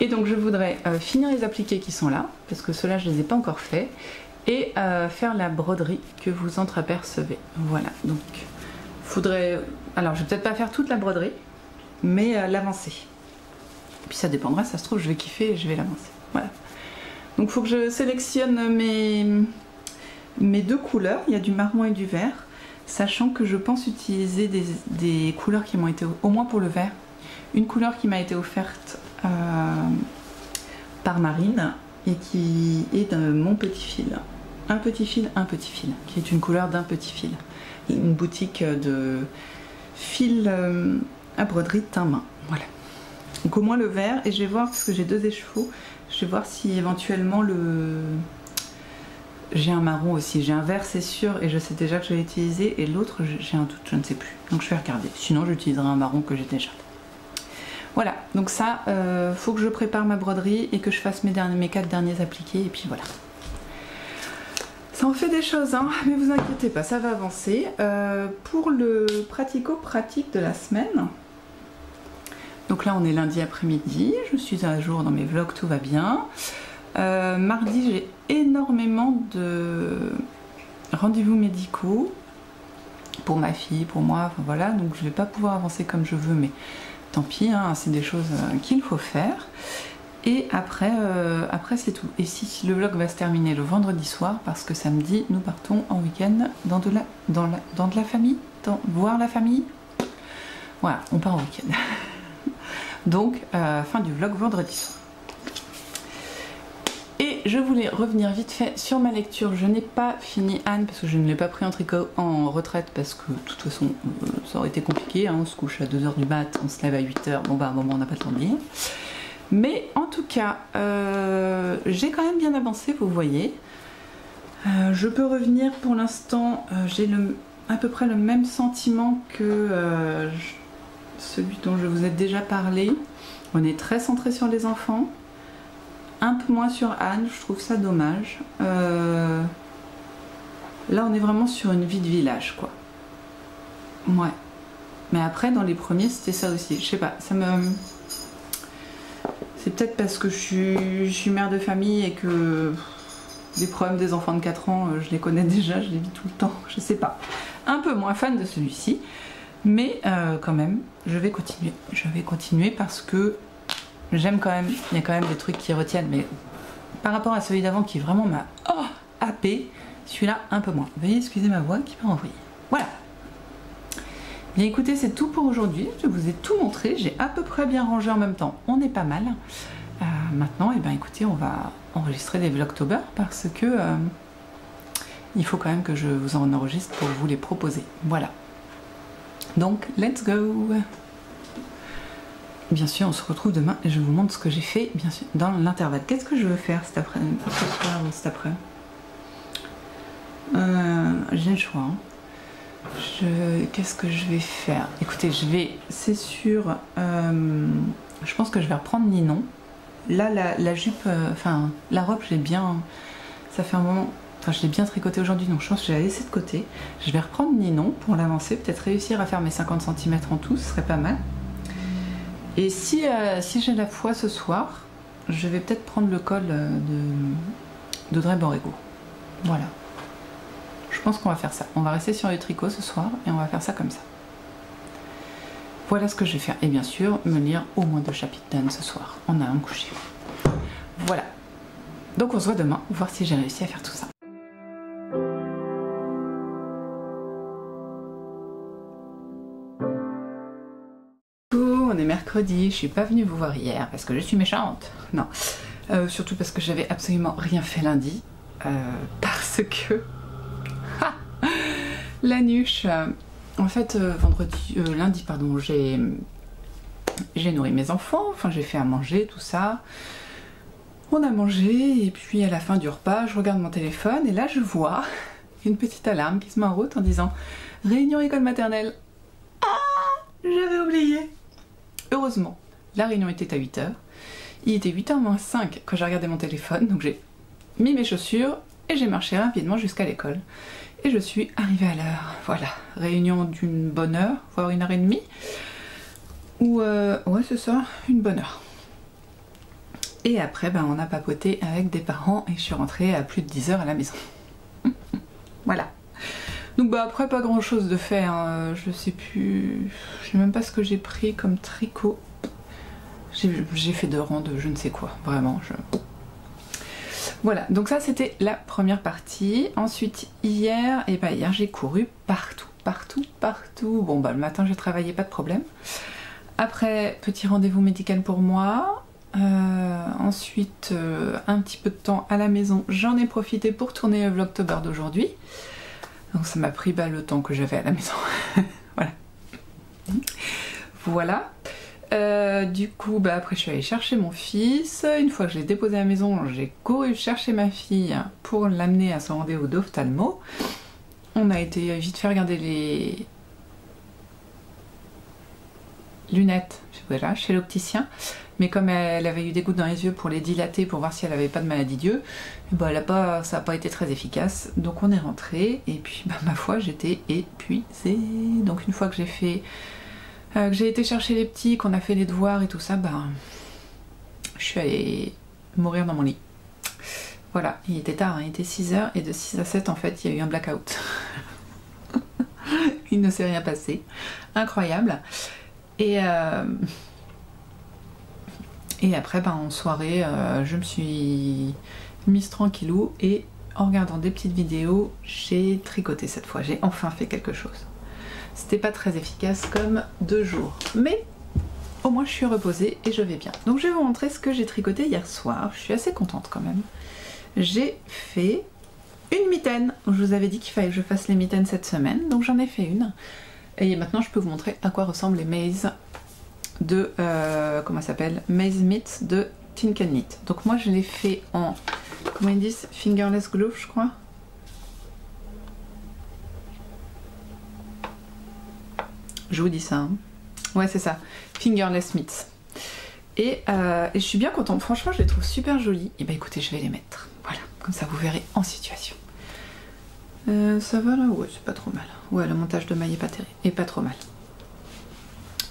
Et donc je voudrais finir les appliqués qui sont là, parce que ceux-là je les ai pas encore faits, et faire la broderie que vous entreapercevez. Voilà, donc faudrait... Alors je vais peut-être pas faire toute la broderie, mais l'avancer. Puis ça dépendra, ça se trouve je vais kiffer et je vais l'avancer. Voilà. Donc il faut que je sélectionne mes 2 couleurs, il y a du marron et du vert. Sachant que je pense utiliser des couleurs qui m'ont été, au moins pour le vert, une couleur qui m'a été offerte par Marine et qui est de mon petit fil. Un petit fil, qui est une couleur d'un petit fil. Une boutique de fil à broderie teint main. Voilà. Donc au moins le vert, et je vais voir, parce que j'ai 2 écheveaux, je vais voir si éventuellement j'ai un marron aussi, j'ai un vert c'est sûr et je sais déjà que je vais l'utiliser, et l'autre j'ai un doute, je ne sais plus, donc je vais regarder, sinon j'utiliserai un marron que j'ai déjà. Voilà, donc ça, faut que je prépare ma broderie et que je fasse mes 4 derniers appliqués et puis voilà. Ça en fait des choses, hein, mais vous inquiétez pas, ça va avancer. Pour le pratico-pratique de la semaine, donc là on est lundi après-midi, je suis à jour dans mes vlogs, tout va bien. Mardi j'ai énormément de rendez-vous médicaux pour ma fille, pour moi, enfin voilà, donc je vais pas pouvoir avancer comme je veux, mais tant pis, hein, c'est des choses qu'il faut faire. Et après, c'est tout. Et si le vlog va se terminer le vendredi soir, parce que samedi nous partons en week-end dans de la famille, voir la famille. Voilà, on part en week-end. Donc fin du vlog vendredi soir. Et je voulais revenir vite fait sur ma lecture. Je n'ai pas fini Anne parce que je ne l'ai pas pris en retraite parce que de toute façon ça aurait été compliqué, hein. On se couche à 2 h du mat, on se lève à 8 h, bon bah à un moment on n'a pas le temps de lire. Mais en tout cas, j'ai quand même bien avancé, vous voyez. Je peux revenir pour l'instant, j'ai à peu près le même sentiment que celui dont je vous ai déjà parlé. On est très centré sur les enfants, un peu moins sur Anne, je trouve ça dommage. Là on est vraiment sur une vie de village, quoi. Ouais. Mais après dans les premiers c'était ça aussi, je sais pas, ça me... C'est peut-être parce que je suis mère de famille et que les problèmes des enfants de 4 ans, je les connais déjà, je les vis tout le temps, je sais pas. Un peu moins fan de celui-ci, mais quand même, je vais continuer parce que j'aime quand même, il y a quand même des trucs qui retiennent, mais par rapport à celui d'avant qui vraiment m'a happé, celui-là un peu moins. Veuillez excuser ma voix qui m'a envoyé. Voilà. Bien écoutez, c'est tout pour aujourd'hui, je vous ai tout montré, j'ai à peu près bien rangé en même temps, on est pas mal. Maintenant, eh bien, écoutez, on va enregistrer des vlogtober parce que il faut quand même que je vous en enregistre pour vous les proposer. Voilà. Donc, let's go! Bien sûr, on se retrouve demain et je vous montre ce que j'ai fait, bien sûr, dans l'intervalle. Qu'est-ce que je veux faire cet après-midi? J'ai le choix, hein. Qu'est-ce que je vais faire? Écoutez, c'est sûr, je pense que je vais reprendre Ninon. Là, la jupe, enfin, la robe, je l'ai bien, ça fait un moment, enfin, je l'ai bien tricoté aujourd'hui, donc je pense que je vais la laisser de côté. Je vais reprendre Ninon pour l'avancer, peut-être réussir à faire mes 50 cm en tout, ce serait pas mal. Et si j'ai la foi ce soir, je vais peut-être prendre le col d'Audrey Borrego. Voilà. Je pense qu'on va faire ça. On va rester sur le tricot ce soir et on va faire ça comme ça. Voilà ce que je vais faire. Et bien sûr, me lire au moins 2 chapitres d'Anne ce soir. On a un coucher. Voilà. Donc on se voit demain, voir si j'ai réussi à faire tout ça. On est mercredi, je suis pas venue vous voir hier parce que je suis méchante. Non. Surtout parce que j'avais absolument rien fait lundi. Parce que... La nuche, en fait lundi pardon, j'ai nourri mes enfants, enfin j'ai fait à manger, tout ça. On a mangé et puis à la fin du repas, je regarde mon téléphone et là je vois une petite alarme qui se met en route en disant réunion école maternelle. Ah, j'avais oublié. Heureusement, la réunion était à 8 h. Il était 8 h moins 5 quand j'ai regardé mon téléphone, donc j'ai mis mes chaussures et j'ai marché rapidement jusqu'à l'école. Et je suis arrivée à l'heure. Voilà, réunion d'une bonne heure, voire 1 h 30. Ou ouais c'est ça, une bonne heure. Et après ben, on a papoté avec des parents et je suis rentrée à plus de 10 h à la maison. Voilà. Donc bah après pas grand chose de fait, hein. Je sais plus, je sais même pas ce que j'ai pris comme tricot. J'ai fait 2 rangs de je ne sais quoi, vraiment. Voilà, donc ça c'était la première partie. Ensuite hier, et bah hier j'ai couru partout. Bon bah le matin j'ai travaillé, pas de problème. Après, petit rendez-vous médical pour moi. Ensuite, un petit peu de temps à la maison. J'en ai profité pour tourner le vlogtober d'aujourd'hui. Donc ça m'a pris le temps que j'avais à la maison. Voilà. Du coup, après je suis allée chercher mon fils. Une fois que je l'ai déposé à la maison, j'ai couru chercher ma fille pour l'amener à son rendez-vous d'ophtalmo. On a été vite fait regarder lunettes, voilà, chez l'opticien, mais comme elle avait eu des gouttes dans les yeux pour les dilater, pour voir si elle avait pas de maladie d'yeux, bah, ça n'a pas été très efficace, donc on est rentré, et puis bah, ma foi, j'étais épuisée. Donc une fois que j'ai fait, que j'ai été chercher les petits, qu'on a fait les devoirs et tout ça, bah, je suis allée mourir dans mon lit. Voilà, il était tard, hein, il était 6h, et de 6 à 7, en fait, il y a eu un blackout. Il ne s'est rien passé. Incroyable. Et après, ben, en soirée, je me suis mise tranquillou et en regardant des petites vidéos, j'ai tricoté cette fois. J'ai enfin fait quelque chose. C'était pas très efficace comme 2 jours. Mais au moins, je suis reposée et je vais bien. Donc, je vais vous montrer ce que j'ai tricoté hier soir. Je suis assez contente quand même. J'ai fait une mitaine. Je vous avais dit qu'il fallait que je fasse les mitaines cette semaine. Donc, j'en ai fait une. Et maintenant, je peux vous montrer à quoi ressemblent les Maze de, comment ça s'appelle, Maze Mitts de Tin Can Knit. Donc moi, je l'ai fait en, comment ils disent, fingerless glove, je crois. Je vous dis ça. Hein. Ouais, c'est ça. Fingerless Mitts. Et je suis bien contente. Franchement, je les trouve super jolies. Et bah écoutez, je vais les mettre. Voilà, comme ça, vous verrez en situation. Ça va là? Ouais, c'est pas trop mal. Ouais, le montage de maille est pas trop mal.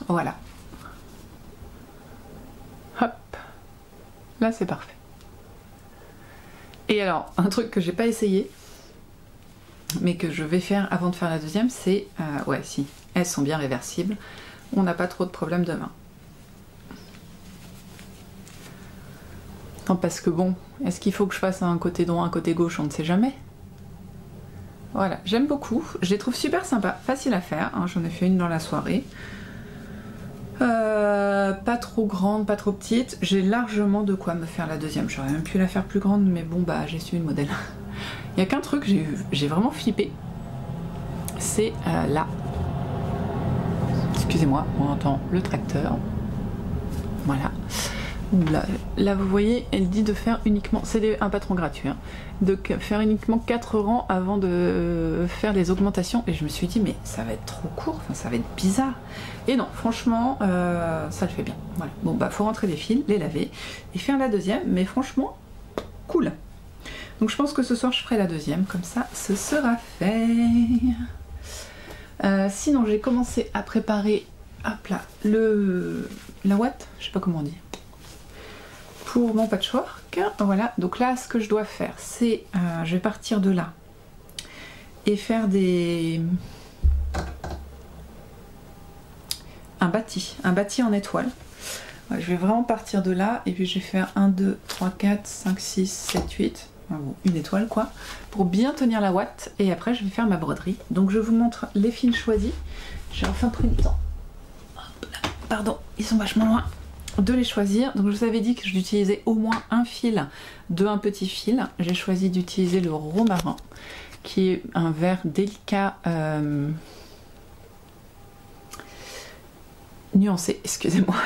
Voilà. Hop. Là, c'est parfait. Et alors, un truc que j'ai pas essayé, mais que je vais faire avant de faire la deuxième, c'est... ouais, si, elles sont bien réversibles. On n'a pas trop de problèmes de main. Non, parce que bon, est-ce qu'il faut que je fasse un côté droit, un côté gauche? On ne sait jamais. Voilà, j'aime beaucoup, je les trouve super sympas, facile à faire, hein. J'en ai fait une dans la soirée. Pas trop grande, pas trop petite, j'ai largement de quoi me faire la deuxième. J'aurais même pu la faire plus grande, mais bon bah j'ai suivi le modèle. Il y a qu'un truc, j'ai vraiment flippé, c'est là. Excusez-moi, on entend le tracteur. Voilà. Là vous voyez, elle dit de faire uniquement, c'est un patron gratuit, hein, de faire uniquement 4 rangs avant de faire les augmentations, et je me suis dit mais ça va être trop court, enfin ça va être bizarre, et non franchement ça le fait bien. Voilà. Bon bah faut rentrer les fils, les laver et faire la deuxième, mais franchement cool. Donc je pense que ce soir je ferai la deuxième, comme ça ce sera fait. Sinon j'ai commencé à préparer, hop là, la ouate, je sais pas comment on dit, pour mon patchwork. Voilà, donc là ce que je dois faire, c'est je vais partir de là et faire un bâti en étoile. Ouais, je vais vraiment partir de là et puis je vais faire 1, 2, 3, 4, 5, 6, 7, 8, bon, une étoile quoi, pour bien tenir la ouate, et après je vais faire ma broderie. Donc je vous montre les fils choisis. J'ai enfin pris le temps, hop là, pardon, ils sont vachement loin, de les choisir. Donc je vous avais dit que j'utilisais au moins un fil de un petit fil. J'ai choisi d'utiliser le romarin, qui est un vert délicat nuancé, excusez-moi.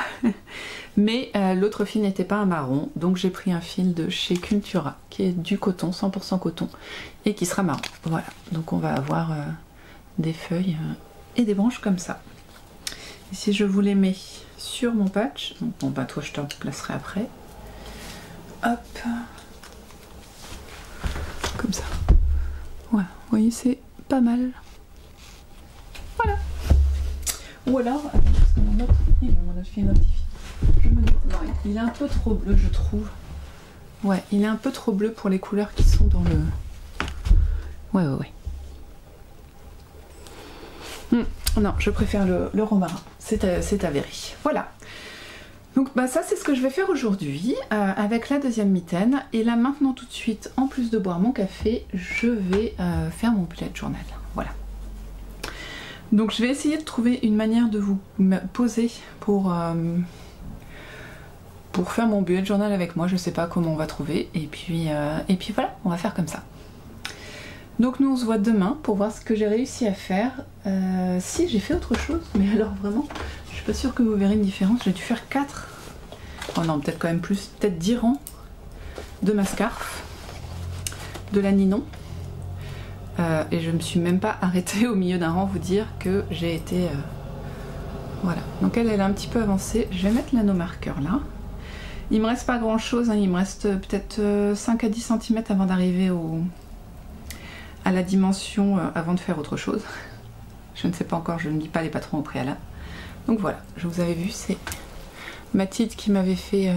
Mais l'autre fil n'était pas un marron, donc j'ai pris un fil de chez Cultura, qui est du coton, 100% coton, et qui sera marron. Voilà, donc on va avoir des feuilles et des branches comme ça. Et si je vous les mets sur mon patch, donc bon bah toi je te placerai après, hop, comme ça, voilà, vous voyez c'est pas mal, voilà. Ou alors, parce que mon autre fil notifie, non, il est un peu trop bleu je trouve, ouais il est un peu trop bleu pour les couleurs qui sont dans le, ouais. Non, je préfère le romarin, c'est avéré. Voilà. Donc bah ça c'est ce que je vais faire aujourd'hui avec la deuxième mitaine. Et là maintenant tout de suite, en plus de boire mon café, je vais faire mon bullet journal. Voilà. Donc je vais essayer de trouver une manière de vous poser pour faire mon bullet journal avec moi. Je sais pas comment on va trouver. Et puis voilà, on va faire comme ça. Donc nous on se voit demain pour voir ce que j'ai réussi à faire. Si j'ai fait autre chose, mais alors vraiment, je suis pas sûre que vous verrez une différence. J'ai dû faire 4, oh non peut-être quand même plus, peut-être 10 rangs de ma scarf, de la Ninon. Et je me suis même pas arrêtée au milieu d'un rang, vous dire que j'ai été Voilà, donc elle est un petit peu avancée. Je vais mettre l'anneau marqueur là. Il me reste pas grand chose, hein. Il me reste peut-être 5 à 10 cm avant d'arriver à la dimension avant de faire autre chose. Je ne sais pas encore, je ne lis pas les patrons au préalable. Donc voilà, je vous avais vu, c'est Mathilde qui m'avait fait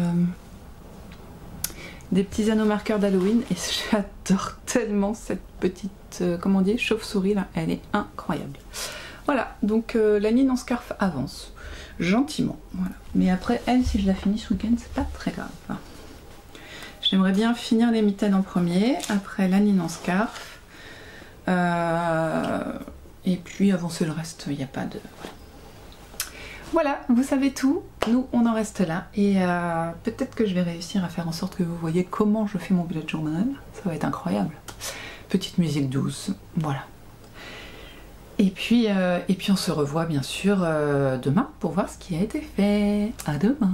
des petits anneaux marqueurs d'Halloween et j'adore tellement cette petite, comment on dit, chauve-souris là, elle est incroyable. Voilà, donc la Nine en scarf avance gentiment, voilà. Mais après elle, si je la finis ce week-end, c'est pas très grave. J'aimerais bien finir les mitaines en premier, après la Nine en scarf, et puis avancer le reste, il n'y a pas de... Voilà, vous savez tout, nous on en reste là, et peut-être que je vais réussir à faire en sorte que vous voyez comment je fais mon bullet journal, ça va être incroyable. Petite musique douce, voilà. Et puis on se revoit bien sûr demain pour voir ce qui a été fait. À demain.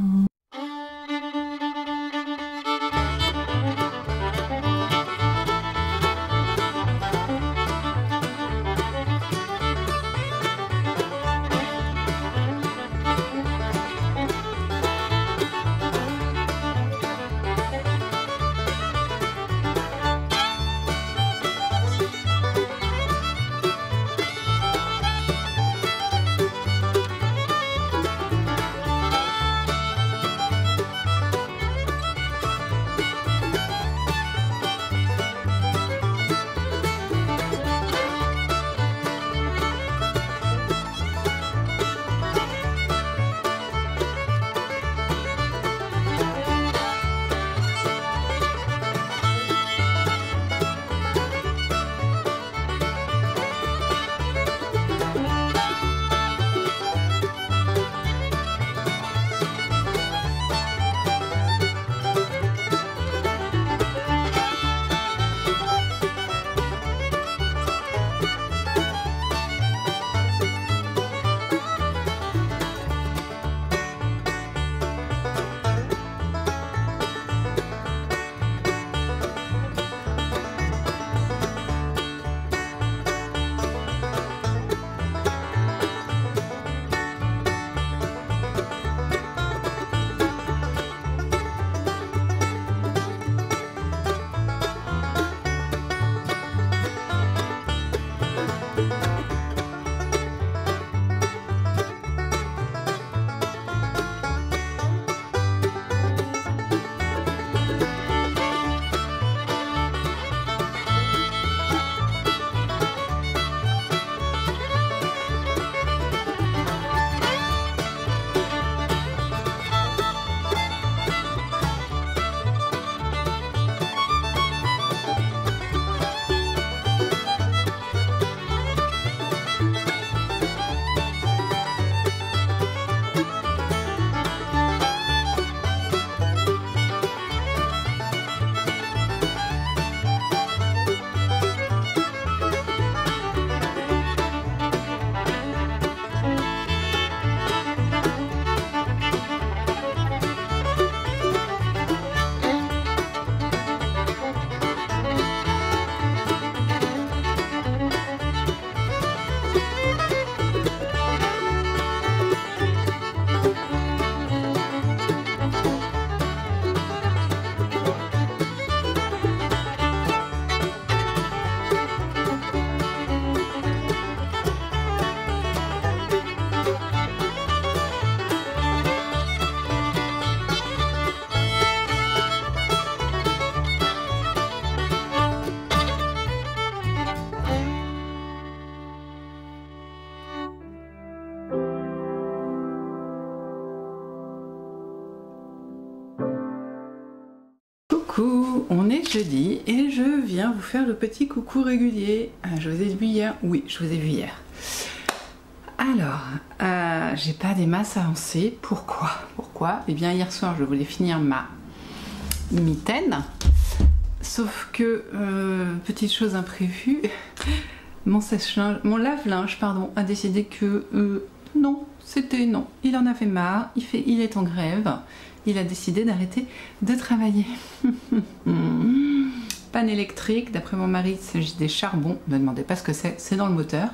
Coucou, on est jeudi et je viens vous faire le petit coucou régulier. Je vous ai vu hier? Oui, je vous ai vu hier. Alors, j'ai pas des masses avancées. Pourquoi? Eh bien, hier soir, je voulais finir ma mitaine. Sauf que, petite chose imprévue, mon lave-linge, pardon, a décidé que non, non. Il en avait marre, il est en grève. Il a décidé d'arrêter de travailler. Panne électrique, d'après mon mari, il s'agit des charbons. Ne me demandez pas ce que c'est dans le moteur.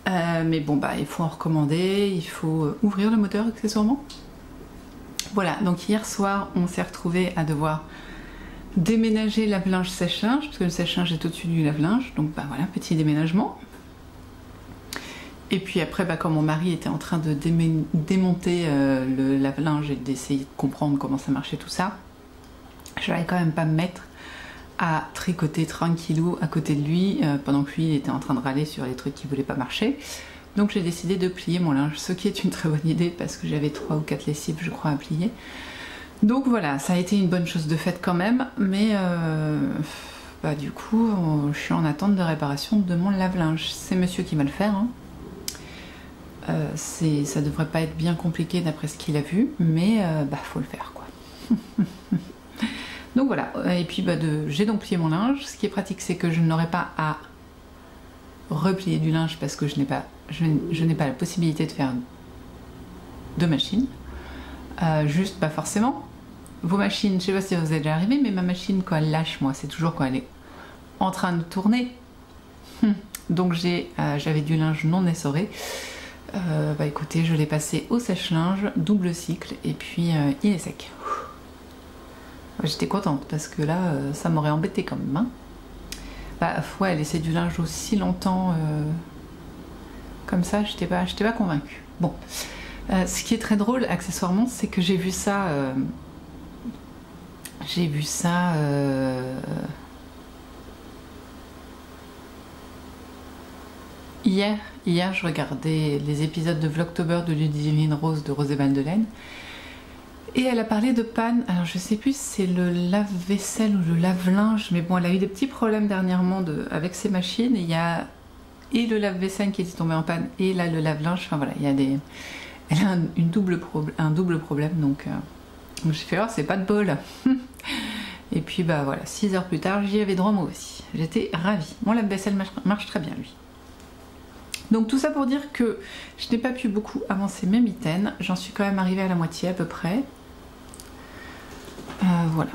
Mais bon, bah, il faut en recommander, il faut ouvrir le moteur accessoirement. Voilà, donc hier soir, on s'est retrouvés à devoir déménager lave-linge sèche-linge, parce que le sèche-linge est au-dessus du lave-linge, donc bah voilà, petit déménagement. Et puis après, bah, quand mon mari était en train de démonter le lave-linge et d'essayer de comprendre comment ça marchait tout ça, je n'allais quand même pas me mettre à tricoter tranquillou à côté de lui pendant que lui il était en train de râler sur les trucs qui voulaient pas marcher. Donc j'ai décidé de plier mon linge, ce qui est une très bonne idée parce que j'avais 3 ou 4 lessives je crois à plier. Donc voilà, ça a été une bonne chose de faite quand même, mais bah, du coup je suis en attente de réparation de mon lave-linge. C'est monsieur qui va le faire, hein. Ça devrait pas être bien compliqué d'après ce qu'il a vu, mais bah faut le faire quoi. Donc voilà, et puis bah, j'ai donc plié mon linge. Ce qui est pratique, c'est que je n'aurai pas à replier du linge parce que je n'ai pas la possibilité de faire de machine. Juste pas forcément. Vos machines, je sais pas si vous êtes déjà arrivé, mais ma machine quand elle lâche, moi, c'est toujours quand elle est en train de tourner. Donc j'avais du linge non essoré. Bah écoutez, je l'ai passé au sèche-linge, double cycle, et puis il est sec. J'étais contente parce que là, ça m'aurait embêté quand même. Hein. Bah, ouais, laisser du linge aussi longtemps comme ça, j'étais pas convaincue. Bon, ce qui est très drôle, accessoirement, c'est que j'ai vu ça. Hier, je regardais les épisodes de Vlogtober de Ludivine Rose de Rose et Madeleine. Et elle a parlé de panne, alors je sais plus si c'est le lave-vaisselle ou le lave-linge, mais bon, elle a eu des petits problèmes dernièrement avec ses machines, et il y a et le lave-vaisselle qui était tombé en panne, et là le lave-linge, enfin voilà, il y a elle a un double problème, donc j'ai fait, oh c'est pas de bol. Et puis bah voilà, 6 heures plus tard, j'y avais droit moi aussi, j'étais ravie. Mon lave-vaisselle marche très bien lui. Donc tout ça pour dire que je n'ai pas pu beaucoup avancer mes mitaines, j'en suis quand même arrivée à la moitié à peu près. Voilà,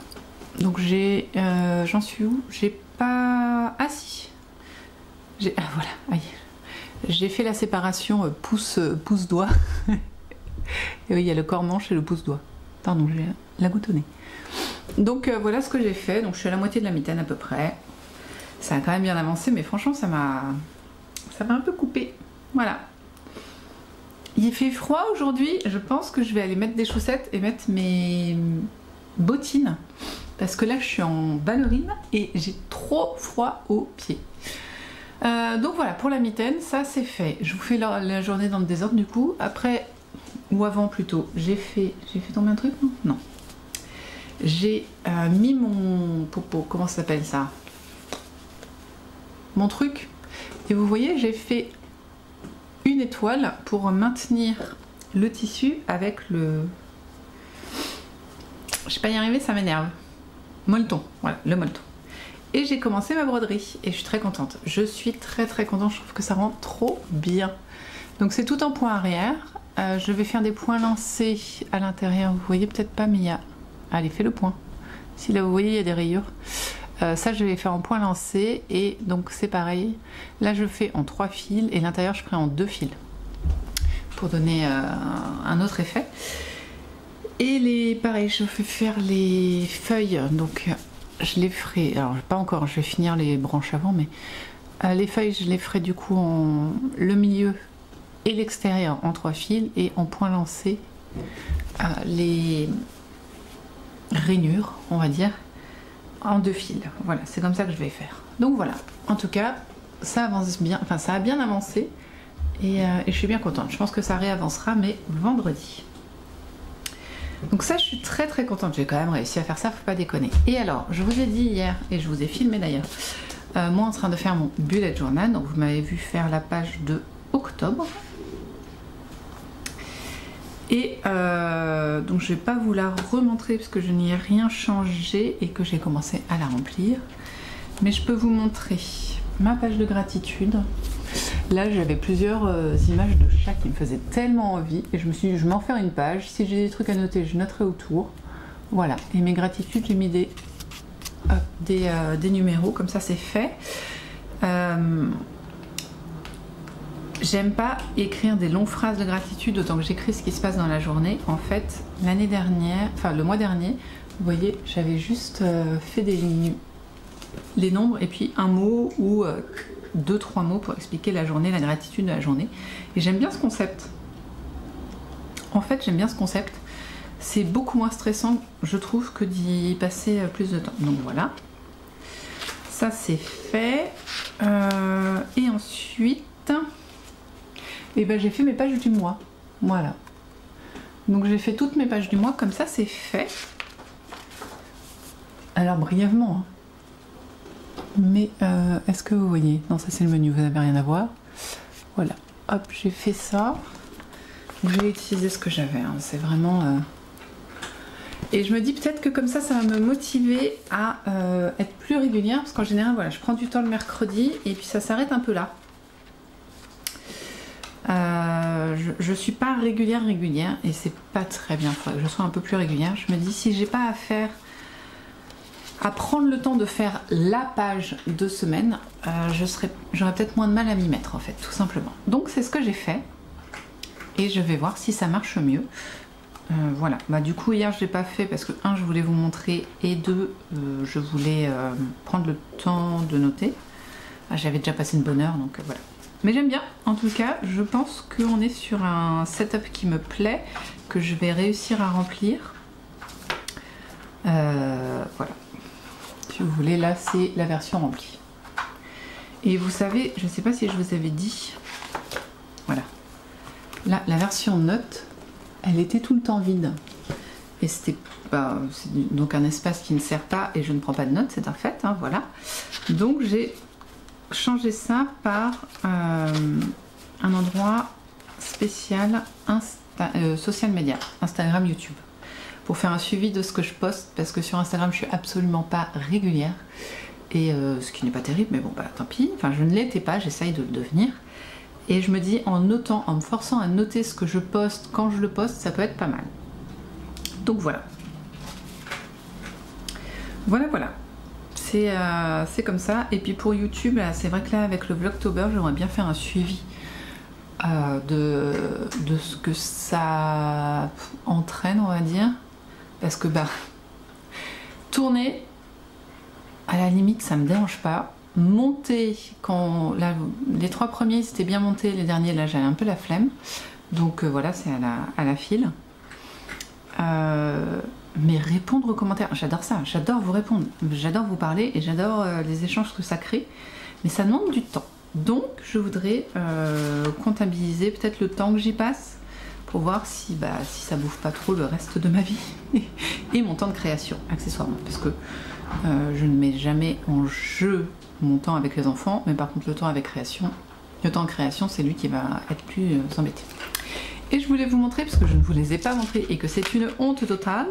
donc j'en suis où? J'ai pas... Ah si, voilà, j'ai fait la séparation pouce-doigt. Et oui, il y a le corps-manche et le pouce-doigt. Pardon, j'ai la goutte au nez. Donc voilà ce que j'ai fait, donc je suis à la moitié de la mitaine à peu près. Ça a quand même bien avancé, mais franchement ça m'a un peu coupé. Voilà. Il fait froid aujourd'hui, je pense que je vais aller mettre des chaussettes et mettre mes bottines parce que là je suis en ballerine et j'ai trop froid aux pieds. Donc voilà, pour la mitaine, ça c'est fait. Je vous fais la journée dans le désordre du coup. Après, ou avant plutôt, j'ai fait tomber un truc, non? Non. J'ai mis mon popo, comment ça s'appelle ça? Mon truc. Et vous voyez, j'ai fait une étoile pour maintenir le tissu avec le... Je sais pas y arriver, ça m'énerve. Molleton, voilà, le molleton. Et j'ai commencé ma broderie et je suis très contente. Je suis très contente, je trouve que ça rend trop bien. Donc c'est tout en point arrière. Je vais faire des points lancés à l'intérieur. Vous voyez peut-être pas, mais il y a... Allez, fais le point. Si là vous voyez, il y a des rayures. Ça je vais faire en point lancé et donc c'est pareil. Là je fais en 3 fils et l'intérieur je ferai en 2 fils pour donner un autre effet. Et pareil, je vais faire les feuilles, donc je les ferai, alors pas encore, je vais finir les branches avant, mais les feuilles je les ferai du coup en le milieu et l'extérieur en 3 fils et en point lancé les rainures, on va dire, en 2 fils. Voilà, c'est comme ça que je vais faire. Donc voilà, en tout cas, ça avance bien, enfin ça a bien avancé et je suis bien contente. Je pense que ça réavancera, mais vendredi. Donc ça, je suis très contente. J'ai quand même réussi à faire ça, faut pas déconner. Et alors, je vous ai dit hier, et je vous ai filmé d'ailleurs, moi en train de faire mon bullet journal. Donc vous m'avez vu faire la page de octobre. Et donc je vais pas vous la remontrer parce que je n'y ai rien changé et que j'ai commencé à la remplir. Mais je peux vous montrer ma page de gratitude. Là j'avais plusieurs images de chats qui me faisaient tellement envie et je me suis dit je vais m'en faire une page. Si j'ai des trucs à noter, je noterai autour. Voilà, et mes gratitudes, j'ai mis des numéros, comme ça c'est fait. J'aime pas écrire des longues phrases de gratitude autant que j'écris ce qui se passe dans la journée. En fait, l'année dernière, enfin le mois dernier, vous voyez, j'avais juste fait les nombres et puis un mot ou 2-3 mots pour expliquer la journée, la gratitude de la journée. Et j'aime bien ce concept. En fait, j'aime bien ce concept. C'est beaucoup moins stressant, je trouve, que d'y passer plus de temps. Donc voilà. Ça, c'est fait. Et ensuite... Et ben j'ai fait mes pages du mois, voilà. Donc j'ai fait toutes mes pages du mois, comme ça c'est fait. Alors brièvement, hein. Mais est-ce que vous voyez? Non, ça c'est le menu, vous n'avez rien à voir. Voilà, hop, j'ai fait ça. J'ai utilisé ce que j'avais, hein. C'est vraiment... Et je me dis peut-être que comme ça va me motiver à être plus régulière, parce qu'en général, voilà, je prends du temps le mercredi et puis ça s'arrête un peu là. Je suis pas régulière et c'est pas très bien. Faudrait que je sois un peu plus régulière. Je me dis si j'ai pas à prendre le temps de faire la page de semaine, j'aurais peut-être moins de mal à m'y mettre en fait, tout simplement. Donc c'est ce que j'ai fait et je vais voir si ça marche mieux. Voilà. Bah du coup hier je l'ai pas fait parce que je voulais vous montrer et je voulais prendre le temps de noter. J'avais déjà passé une bonne heure donc voilà. Mais j'aime bien, en tout cas, je pense qu'on est sur un setup qui me plaît, que je vais réussir à remplir. Voilà. Si vous voulez, là, c'est la version remplie. Et vous savez, je ne sais pas si je vous avais dit, voilà. Là, la version note, elle était tout le temps vide. Et c'était donc un espace qui ne sert pas et je ne prends pas de notes, c'est un fait, hein, voilà. Donc j'ai changer ça par un endroit spécial social media, Instagram, YouTube, pour faire un suivi de ce que je poste, parce que sur Instagram je suis absolument pas régulière et ce qui n'est pas terrible, mais bon bah tant pis, enfin je ne l'étais pas, j'essaye de le devenir et je me dis en notant, en me forçant à noter ce que je poste quand je le poste, ça peut être pas mal. Donc voilà. Voilà. C'est comme ça. Et puis pour YouTube, c'est vrai que là avec le Vlogtober, j'aimerais bien faire un suivi de ce que ça entraîne, on va dire. Parce que tourner, à la limite, ça me dérange pas. Monter, quand là, les 3 premiers c'était bien monté, les derniers là j'avais un peu la flemme. Donc voilà, c'est à la file. Mais répondre aux commentaires, j'adore ça, j'adore vous répondre, j'adore vous parler et j'adore les échanges que ça crée, mais ça demande du temps. Donc je voudrais comptabiliser peut-être le temps que j'y passe pour voir si ça bouffe pas trop le reste de ma vie et mon temps de création accessoirement, parce que je ne mets jamais en jeu mon temps avec les enfants, mais par contre le temps avec création, le temps de création c'est lui qui va être plus embêté. Et je voulais vous montrer, parce que je ne vous les ai pas montrés et que c'est une honte totale,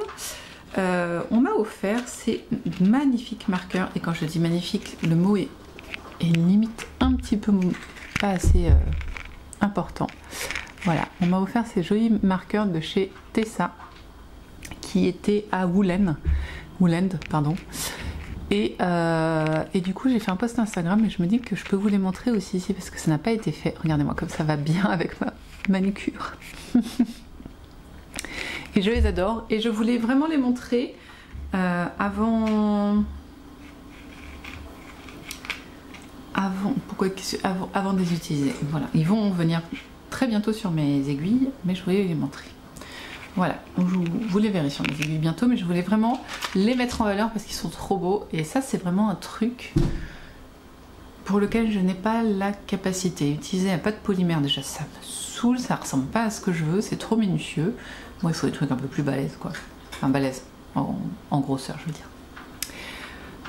on m'a offert ces magnifiques marqueurs. Et quand je dis magnifique, le mot est limite un petit peu pas assez important. Voilà, on m'a offert ces jolis marqueurs de chez Tessa, qui étaient à Wooland, pardon. Et du coup j'ai fait un post Instagram et je me dis que je peux vous les montrer aussi ici parce que ça n'a pas été fait. Regardez-moi comme ça va bien avec ma manucure. Et je les adore et je voulais vraiment les montrer avant de les utiliser. Voilà, ils vont venir très bientôt sur mes aiguilles, mais je voulais les montrer. Voilà, vous les verrez sur mes aiguilles bientôt, mais je voulais vraiment les mettre en valeur parce qu'ils sont trop beaux. Et ça, c'est vraiment un truc pour lequel je n'ai pas la capacité. Utiliser un pas de polymère, déjà, ça me saoule, ça ressemble pas à ce que je veux, c'est trop minutieux. Moi, il faut des trucs un peu plus balèzes, quoi. Enfin, balèzes, en grosseur, je veux dire.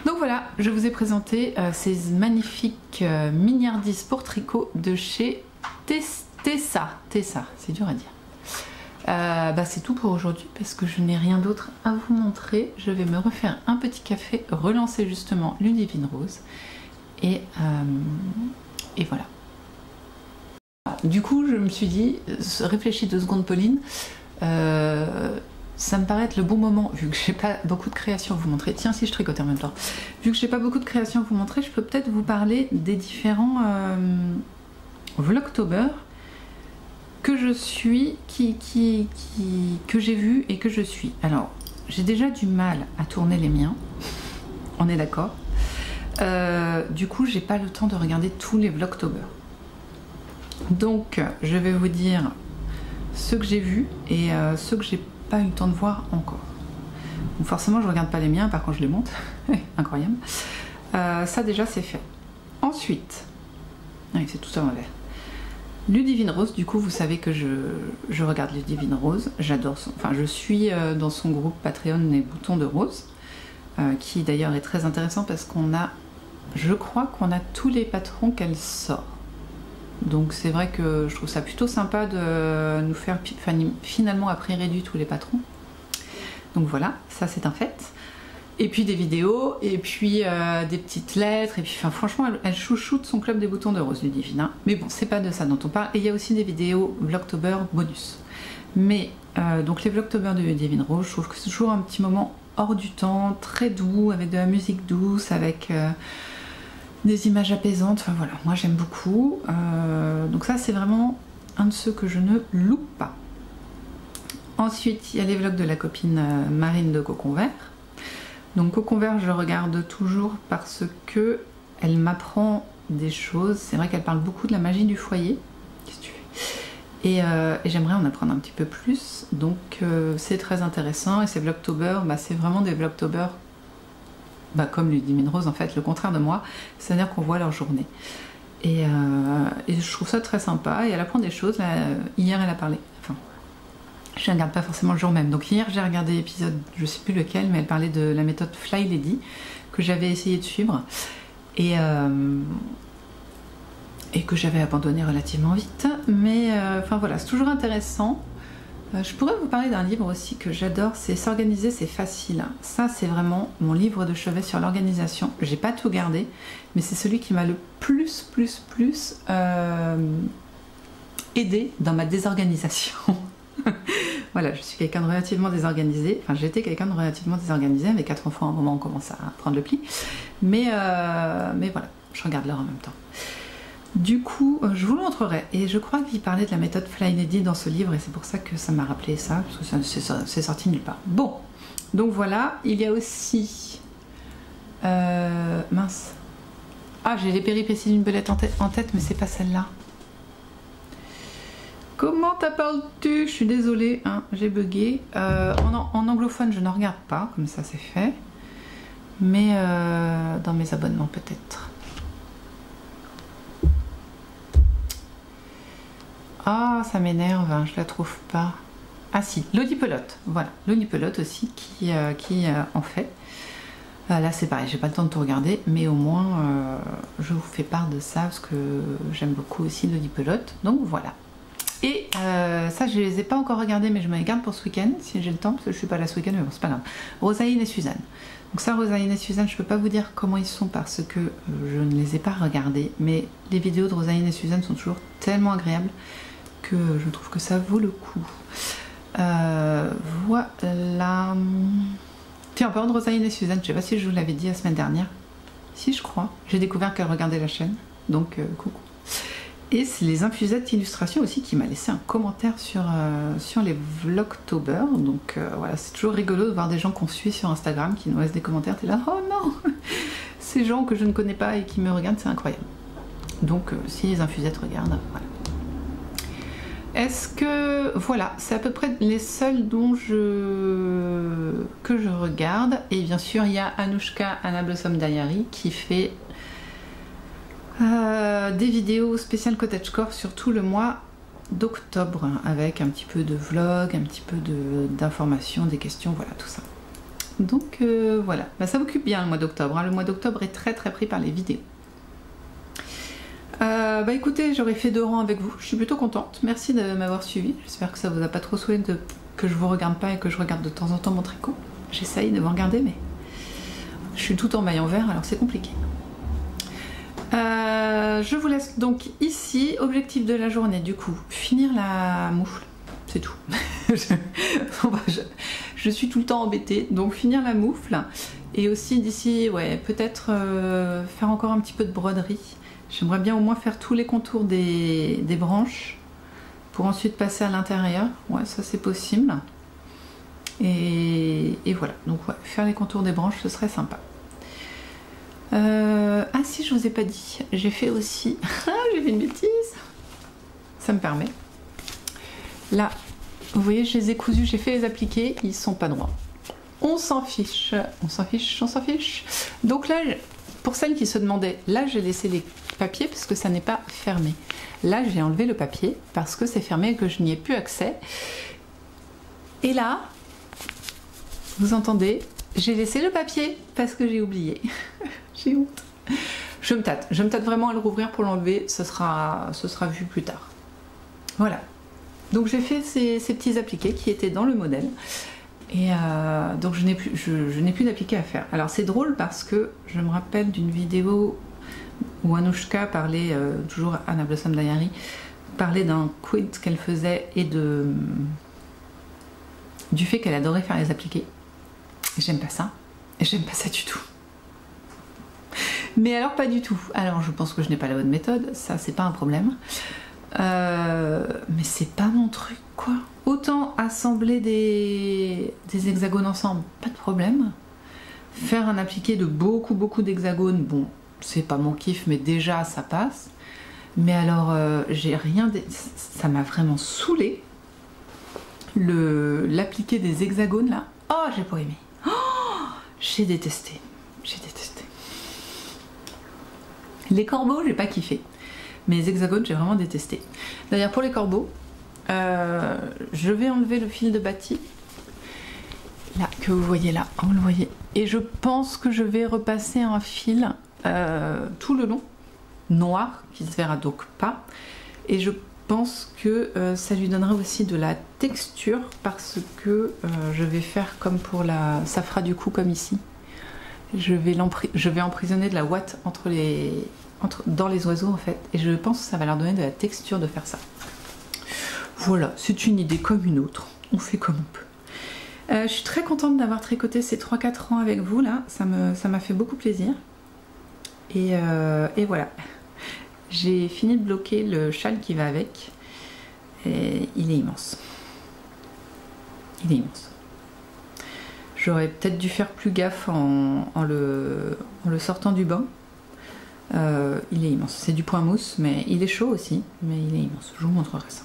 Donc voilà, je vous ai présenté ces magnifiques mignardises pour tricot de chez Tessa, c'est dur à dire. C'est tout pour aujourd'hui parce que je n'ai rien d'autre à vous montrer. Je vais me refaire un petit café, relancer justement Ludivine Rose et voilà. Du coup je me suis dit, réfléchis 2 secondes Pauline, ça me paraît être le bon moment, vu que j'ai pas beaucoup de créations à vous montrer. Tiens, si je tricotais en même temps. Vu que j'ai pas beaucoup de créations à vous montrer, je peux peut-être vous parler des différents Vlogtober que je suis, que j'ai vu et que je suis. Alors, j'ai déjà du mal à tourner les miens, on est d'accord. Du coup, j'ai pas le temps de regarder tous les Vlogtober. Donc, je vais vous dire ceux que j'ai vus et ceux que j'ai pas eu le temps de voir encore. Donc forcément, je regarde pas les miens, par contre je les monte. Incroyable. Ça déjà, c'est fait. Ensuite, c'est tout ça en vert. Ludivine Rose, du coup, vous savez que je regarde Ludivine Rose. J'adore son... Enfin, je suis dans son groupe Patreon Les Boutons de Rose, qui d'ailleurs est très intéressant parce qu'on a... Je crois qu'on a tous les patrons qu'elle sort. Donc c'est vrai que je trouve ça plutôt sympa de nous faire finalement à prix réduit tous les patrons. Donc voilà, ça c'est un fait. Et puis des vidéos, et puis des petites lettres, et puis enfin, franchement elle chouchoute son club des boutons de rose, Ludivine. Hein. Mais bon, c'est pas de ça dont on parle. Et il y a aussi des vidéos Vlogtober bonus. Mais donc les Vlogtober de Ludivine Rose, je trouve que c'est toujours un petit moment hors du temps, très doux, avec de la musique douce, avec... des images apaisantes, enfin voilà, moi j'aime beaucoup. Donc ça c'est vraiment un de ceux que je ne loupe pas. Ensuite, il y a les vlogs de la copine Marine de Cocon Vert. Donc Cocon Vert, je regarde toujours parce que elle m'apprend des choses. C'est vrai qu'elle parle beaucoup de la magie du foyer. Qu'est-ce que tu fais ? Et j'aimerais en apprendre un petit peu plus. Donc c'est très intéressant. Et ces Vlogtober, c'est vraiment des Vlogtober comme Ludivine Rose, en fait, le contraire de moi, c'est-à-dire qu'on voit leur journée. Et je trouve ça très sympa, et elle apprend des choses. Là, hier, elle a parlé, enfin, je ne regarde pas forcément le jour même, donc hier, j'ai regardé l'épisode, je sais plus lequel, mais elle parlait de la méthode Fly Lady, que j'avais essayé de suivre, et que j'avais abandonné relativement vite, mais enfin voilà, c'est toujours intéressant. Je pourrais vous parler d'un livre aussi que j'adore, c'est S'organiser, c'est facile. Ça, c'est vraiment mon livre de chevet sur l'organisation. J'ai pas tout gardé, mais c'est celui qui m'a le plus aidé dans ma désorganisation. Voilà, je suis quelqu'un de relativement désorganisé. Enfin, j'étais quelqu'un de relativement désorganisé. Avec 4 enfants, à un moment, on commence à prendre le pli. Mais voilà, je regarde l'heure en même temps. Du coup, je vous le montrerai, et je crois qu'il parlait de la méthode Fly Lady dans ce livre, et c'est pour ça que ça m'a rappelé ça, parce que c'est sorti nulle part. Bon, donc voilà, il y a aussi... mince. Ah, j'ai les péripéties d'une belette en tête, mais c'est pas celle-là. Comment t'appelles-tu? Je suis désolée, hein, j'ai bugué. En anglophone, je ne regarde pas, comme ça c'est fait. Mais dans mes abonnements peut-être. Ah, ça m'énerve, hein, je la trouve pas. Ah si, l'Audipelote, voilà, l'Audipelote aussi qui en fait. Là c'est pareil, j'ai pas le temps de tout regarder, mais au moins je vous fais part de ça parce que j'aime beaucoup aussi l'Audipelote, donc voilà. Et ça je les ai pas encore regardés, mais je me les garde pour ce week-end si j'ai le temps, parce que je suis pas là ce week-end, mais bon c'est pas grave. Rosaline et Suzanne. Donc ça, Rosaline et Suzanne, je peux pas vous dire comment ils sont parce que je ne les ai pas regardés, mais les vidéos de Rosaline et Suzanne sont toujours tellement agréables que je trouve que ça vaut le coup. Voilà. Tiens, en parlant de Rosaline et Suzanne, je sais pas si je vous l'avais dit la semaine dernière. Si, je crois. J'ai découvert qu'elle regardait la chaîne. Donc, coucou. Et c'est les infusettes illustrations aussi qui m'a laissé un commentaire sur les Vlogtober. Donc voilà, c'est toujours rigolo de voir des gens qu'on suit sur Instagram qui nous laissent des commentaires. T'es là, oh non, ces gens que je ne connais pas et qui me regardent, c'est incroyable. Donc si les infusettes regardent, voilà. Est-ce que... Voilà, c'est à peu près les seuls que je regarde. Et bien sûr, il y a Anouchka Anna Blossom Diary qui fait des vidéos spéciales cottagecore sur tout le mois d'octobre, avec un petit peu de vlog, un petit peu d'informations, des questions, voilà, tout ça. Donc voilà, ça m'occupe bien le mois d'octobre, hein. Le mois d'octobre est très pris par les vidéos. Écoutez, j'aurais fait 2 rangs avec vous, je suis plutôt contente, merci de m'avoir suivi, j'espère que ça vous a pas trop saoulé que je vous regarde pas et que je regarde de temps en temps mon tricot. J'essaye de vous regarder, mais je suis tout en maillot vert, alors c'est compliqué. Je vous laisse donc ici, objectif de la journée du coup, finir la moufle, c'est tout. Je suis tout le temps embêtée, donc finir la moufle, et aussi d'ici, ouais, peut-être faire encore un petit peu de broderie. J'aimerais bien au moins faire tous les contours des branches pour ensuite passer à l'intérieur. Ouais, ça c'est possible. Et voilà, donc ouais, faire les contours des branches, ce serait sympa. Ah si, je vous ai pas dit, j'ai fait aussi... j'ai fait une bêtise. Ça me permet. Là, vous voyez, je les ai cousus, j'ai fait les appliquer, ils sont pas droits. On s'en fiche, on s'en fiche, on s'en fiche. Donc là, pour celles qui se demandaient, là j'ai laissé les papiers parce que ça n'est pas fermé. Là, j'ai enlevé le papier parce que c'est fermé et que je n'y ai plus accès. Et là, vous entendez, j'ai laissé le papier parce que j'ai oublié. J'ai honte. Je me tâte vraiment à le rouvrir pour l'enlever, ce sera vu plus tard. Voilà. Donc j'ai fait ces petits appliqués qui étaient dans le modèle. Et donc je n'ai plus d'appliqués à faire. Alors c'est drôle parce que je me rappelle d'une vidéo où Anouchka parlait, toujours Anna Blossom Diary, parlait d'un quid qu'elle faisait et du fait qu'elle adorait faire les appliqués. J'aime pas ça. J'aime pas ça du tout. Mais alors pas du tout. Alors je pense que je n'ai pas la bonne méthode, ça c'est pas un problème. Mais c'est pas mon truc quoi. Autant assembler des hexagones ensemble, pas de problème. Faire un appliqué de beaucoup d'hexagones, bon, c'est pas mon kiff, mais déjà ça passe. Mais alors, j'ai rien. Ça m'a vraiment saoulé. L'appliqué des hexagones là. Oh, j'ai pas aimé. Oh, j'ai détesté. J'ai détesté. Les corbeaux, j'ai pas kiffé. Mais les hexagones, j'ai vraiment détesté. D'ailleurs, pour les corbeaux, je vais enlever le fil de bâti. Là, que vous voyez là, vous le voyez. Et je pense que je vais repasser un fil tout le long, noir, qui se verra donc pas. Et je pense que ça lui donnera aussi de la texture parce que je vais faire comme pour la... Ça fera du coup comme ici. Je vais emprisonner de la ouate dans les oiseaux en fait. Et je pense que ça va leur donner de la texture de faire ça. Voilà, c'est une idée comme une autre. On fait comme on peut. Je suis très contente d'avoir tricoté ces 3-4 ans avec vous là. Ça m'a fait beaucoup plaisir. Et voilà. J'ai fini de bloquer le châle qui va avec. Et il est immense. Il est immense. J'aurais peut-être dû faire plus gaffe en le sortant du bain. Il est immense. C'est du point mousse, mais il est chaud aussi. Mais il est immense. Je vous montrerai ça.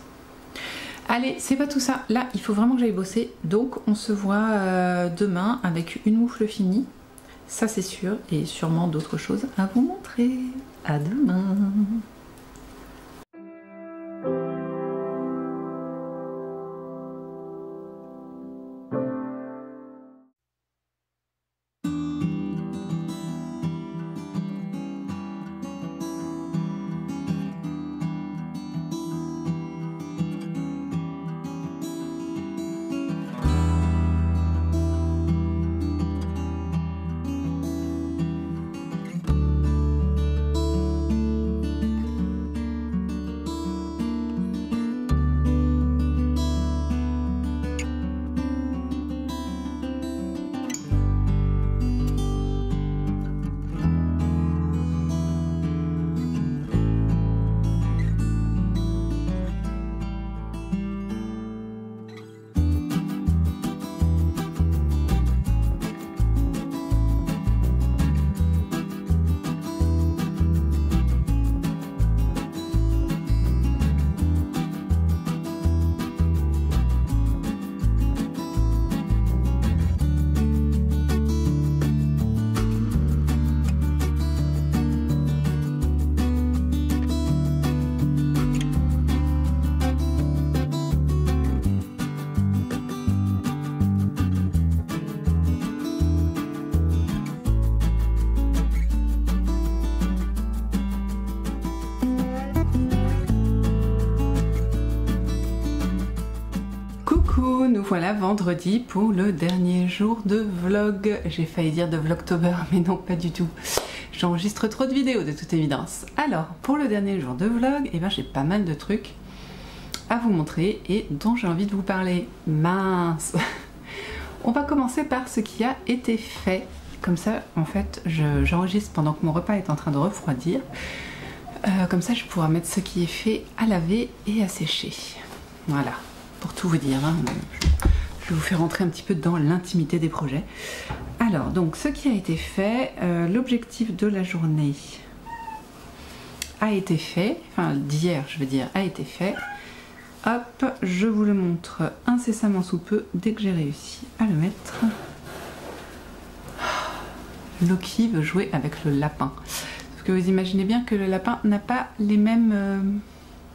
Allez, c'est pas tout ça. Là, il faut vraiment que j'aille bosser. Donc, on se voit demain avec une moufle finie. Ça, c'est sûr. Et sûrement d'autres choses à vous montrer. À demain. Nous voilà vendredi pour le dernier jour de vlog. J'ai failli dire de vlogtober, mais non, pas du tout. J'enregistre trop de vidéos de toute évidence. Alors, pour le dernier jour de vlog, eh ben, j'ai pas mal de trucs à vous montrer et dont j'ai envie de vous parler. Mince. On va commencer par ce qui a été fait. Comme ça, en fait, j'enregistre pendant que mon repas est en train de refroidir. Comme ça, je vais pouvoir mettre ce qui est fait à laver et à sécher. Voilà, pour tout vous dire. Hein. Je vais vous faire rentrer un petit peu dans l'intimité des projets. Alors, donc, ce qui a été fait, l'objectif de la journée a été fait, enfin d'hier, je veux dire, a été fait. Hop, je vous le montre incessamment sous peu dès que j'ai réussi à le mettre. Loki veut jouer avec le lapin. Parce que vous imaginez bien que le lapin n'a pas les mêmes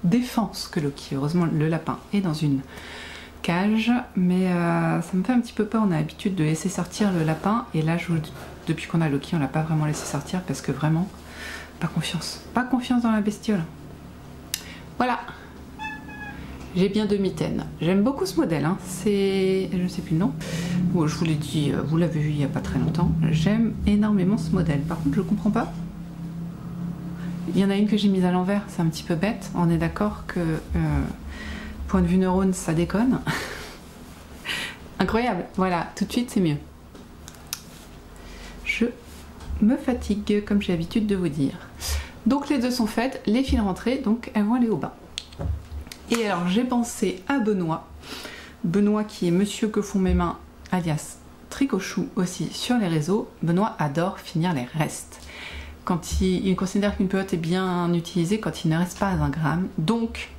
défenses que Loki. Heureusement, le lapin est dans une cage, mais ça me fait un petit peu peur. On a l'habitude de laisser sortir le lapin, et là, depuis qu'on a Loki, on l'a pas vraiment laissé sortir parce que vraiment, pas confiance. Pas confiance dans la bestiole. Voilà. J'ai bien 2 mitaines. J'aime beaucoup ce modèle. Hein. C'est... je ne sais plus le nom. Bon, je vous l'ai dit, vous l'avez vu il n'y a pas très longtemps. J'aime énormément ce modèle. Par contre, je ne comprends pas. Il y en a une que j'ai mise à l'envers. C'est un petit peu bête. On est d'accord que, point de vue neurone, ça déconne. Incroyable. Voilà, tout de suite, c'est mieux. Je me fatigue, comme j'ai l'habitude de vous dire. Donc, les deux sont faites. Les fils rentrés, donc elles vont aller au bain. Et alors j'ai pensé à Benoît, Benoît qui est Monsieur que font mes mains, alias Tricochou aussi sur les réseaux. Benoît adore finir les restes. Quand il considère qu'une pelote est bien utilisée quand il ne reste pas un gramme. Donc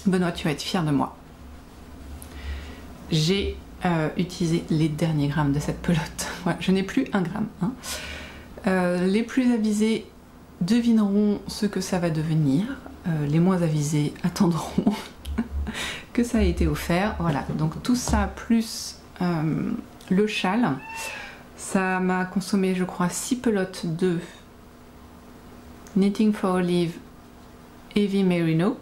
Benoît, tu vas être fier de moi. J'ai utilisé les derniers grammes de cette pelote. Ouais, je n'ai plus 1 gramme. Hein. Les plus avisés devineront ce que ça va devenir. Les moins avisés attendront que ça a été offert. Voilà, donc tout ça plus le châle, ça m'a consommé, je crois, 6 pelotes de Knitting for Olive Heavy Merino.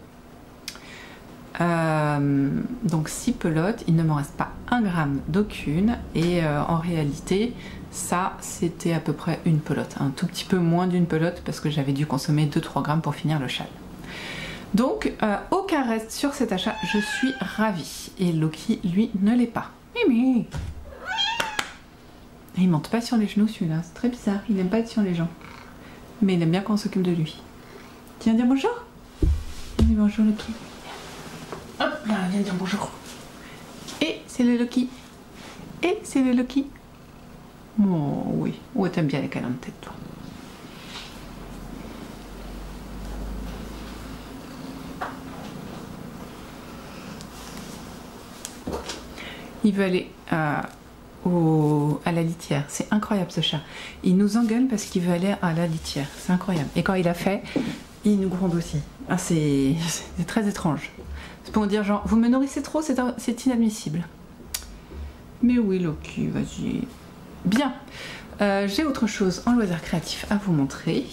Donc 6 pelotes, il ne m'en reste pas 1 gramme d'aucune, et en réalité ça c'était à peu près une pelote, un tout petit peu moins d'une pelote parce que j'avais dû consommer 2-3 grammes pour finir le châle. Donc aucun reste sur cet achat, je suis ravie, et Loki lui ne l'est pas. Mimi. Il monte pas sur les genoux celui-là, c'est très bizarre, il n'aime pas être sur les gens, mais il aime bien qu'on s'occupe de lui. Tu viens dire bonjour? Dis bonjour Loki. Hop là, viens dire bonjour. Et c'est le Loki. Et c'est le Loki. Oh oui, oh t'aimes bien les câlins de tête toi. Il veut aller à la litière. C'est incroyable ce chat. Il nous engueule parce qu'il veut aller à la litière. C'est incroyable. Et quand il a fait, il nous gronde aussi. Ah, c'est très étrange. C'est pour dire genre, vous me nourrissez trop, c'est inadmissible. Mais oui Loki, vas-y. Bien. J'ai autre chose en loisir créatif à vous montrer.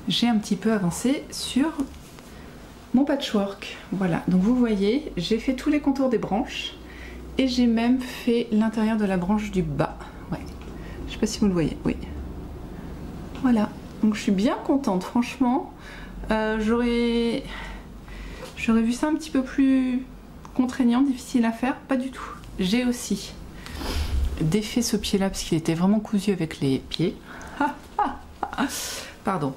J'ai un petit peu avancé sur mon patchwork. Voilà. Donc vous voyez, j'ai fait tous les contours des branches. Et j'ai même fait l'intérieur de la branche du bas. Ouais. Je sais pas si vous le voyez. Oui. Voilà. Donc je suis bien contente. Franchement, j'aurais vu ça un petit peu plus contraignant, difficile à faire. Pas du tout. J'ai aussi défait ce pied-là parce qu'il était vraiment cousu avec les pieds. Pardon.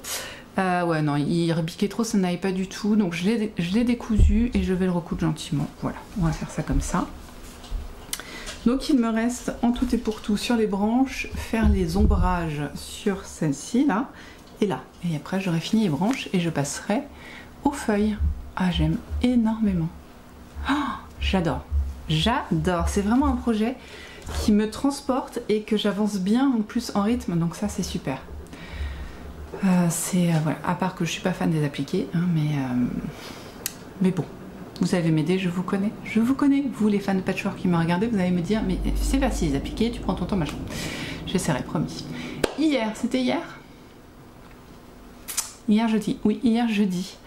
Ouais, non, il rebiquait trop, ça n'allait pas du tout. Donc je l'ai décousu et je vais le recoudre gentiment. Voilà. On va faire ça comme ça. Donc il me reste en tout et pour tout sur les branches, faire les ombrages sur celle-ci là et là. Et après j'aurai fini les branches et je passerai aux feuilles. Ah, j'aime énormément. Oh, j'adore. J'adore. C'est vraiment un projet qui me transporte et que j'avance bien en plus en rythme, donc ça c'est super. Voilà. À part que je suis pas fan des appliqués, hein, mais bon. Vous allez m'aider, je vous connais. Je vous connais. Vous, les fans de patchwork qui me regardez, vous allez me dire, mais c'est facile les appliquer, tu prends ton temps, machin. J'essaierai, promis. Hier, c'était hier? Hier jeudi. Oui, hier jeudi.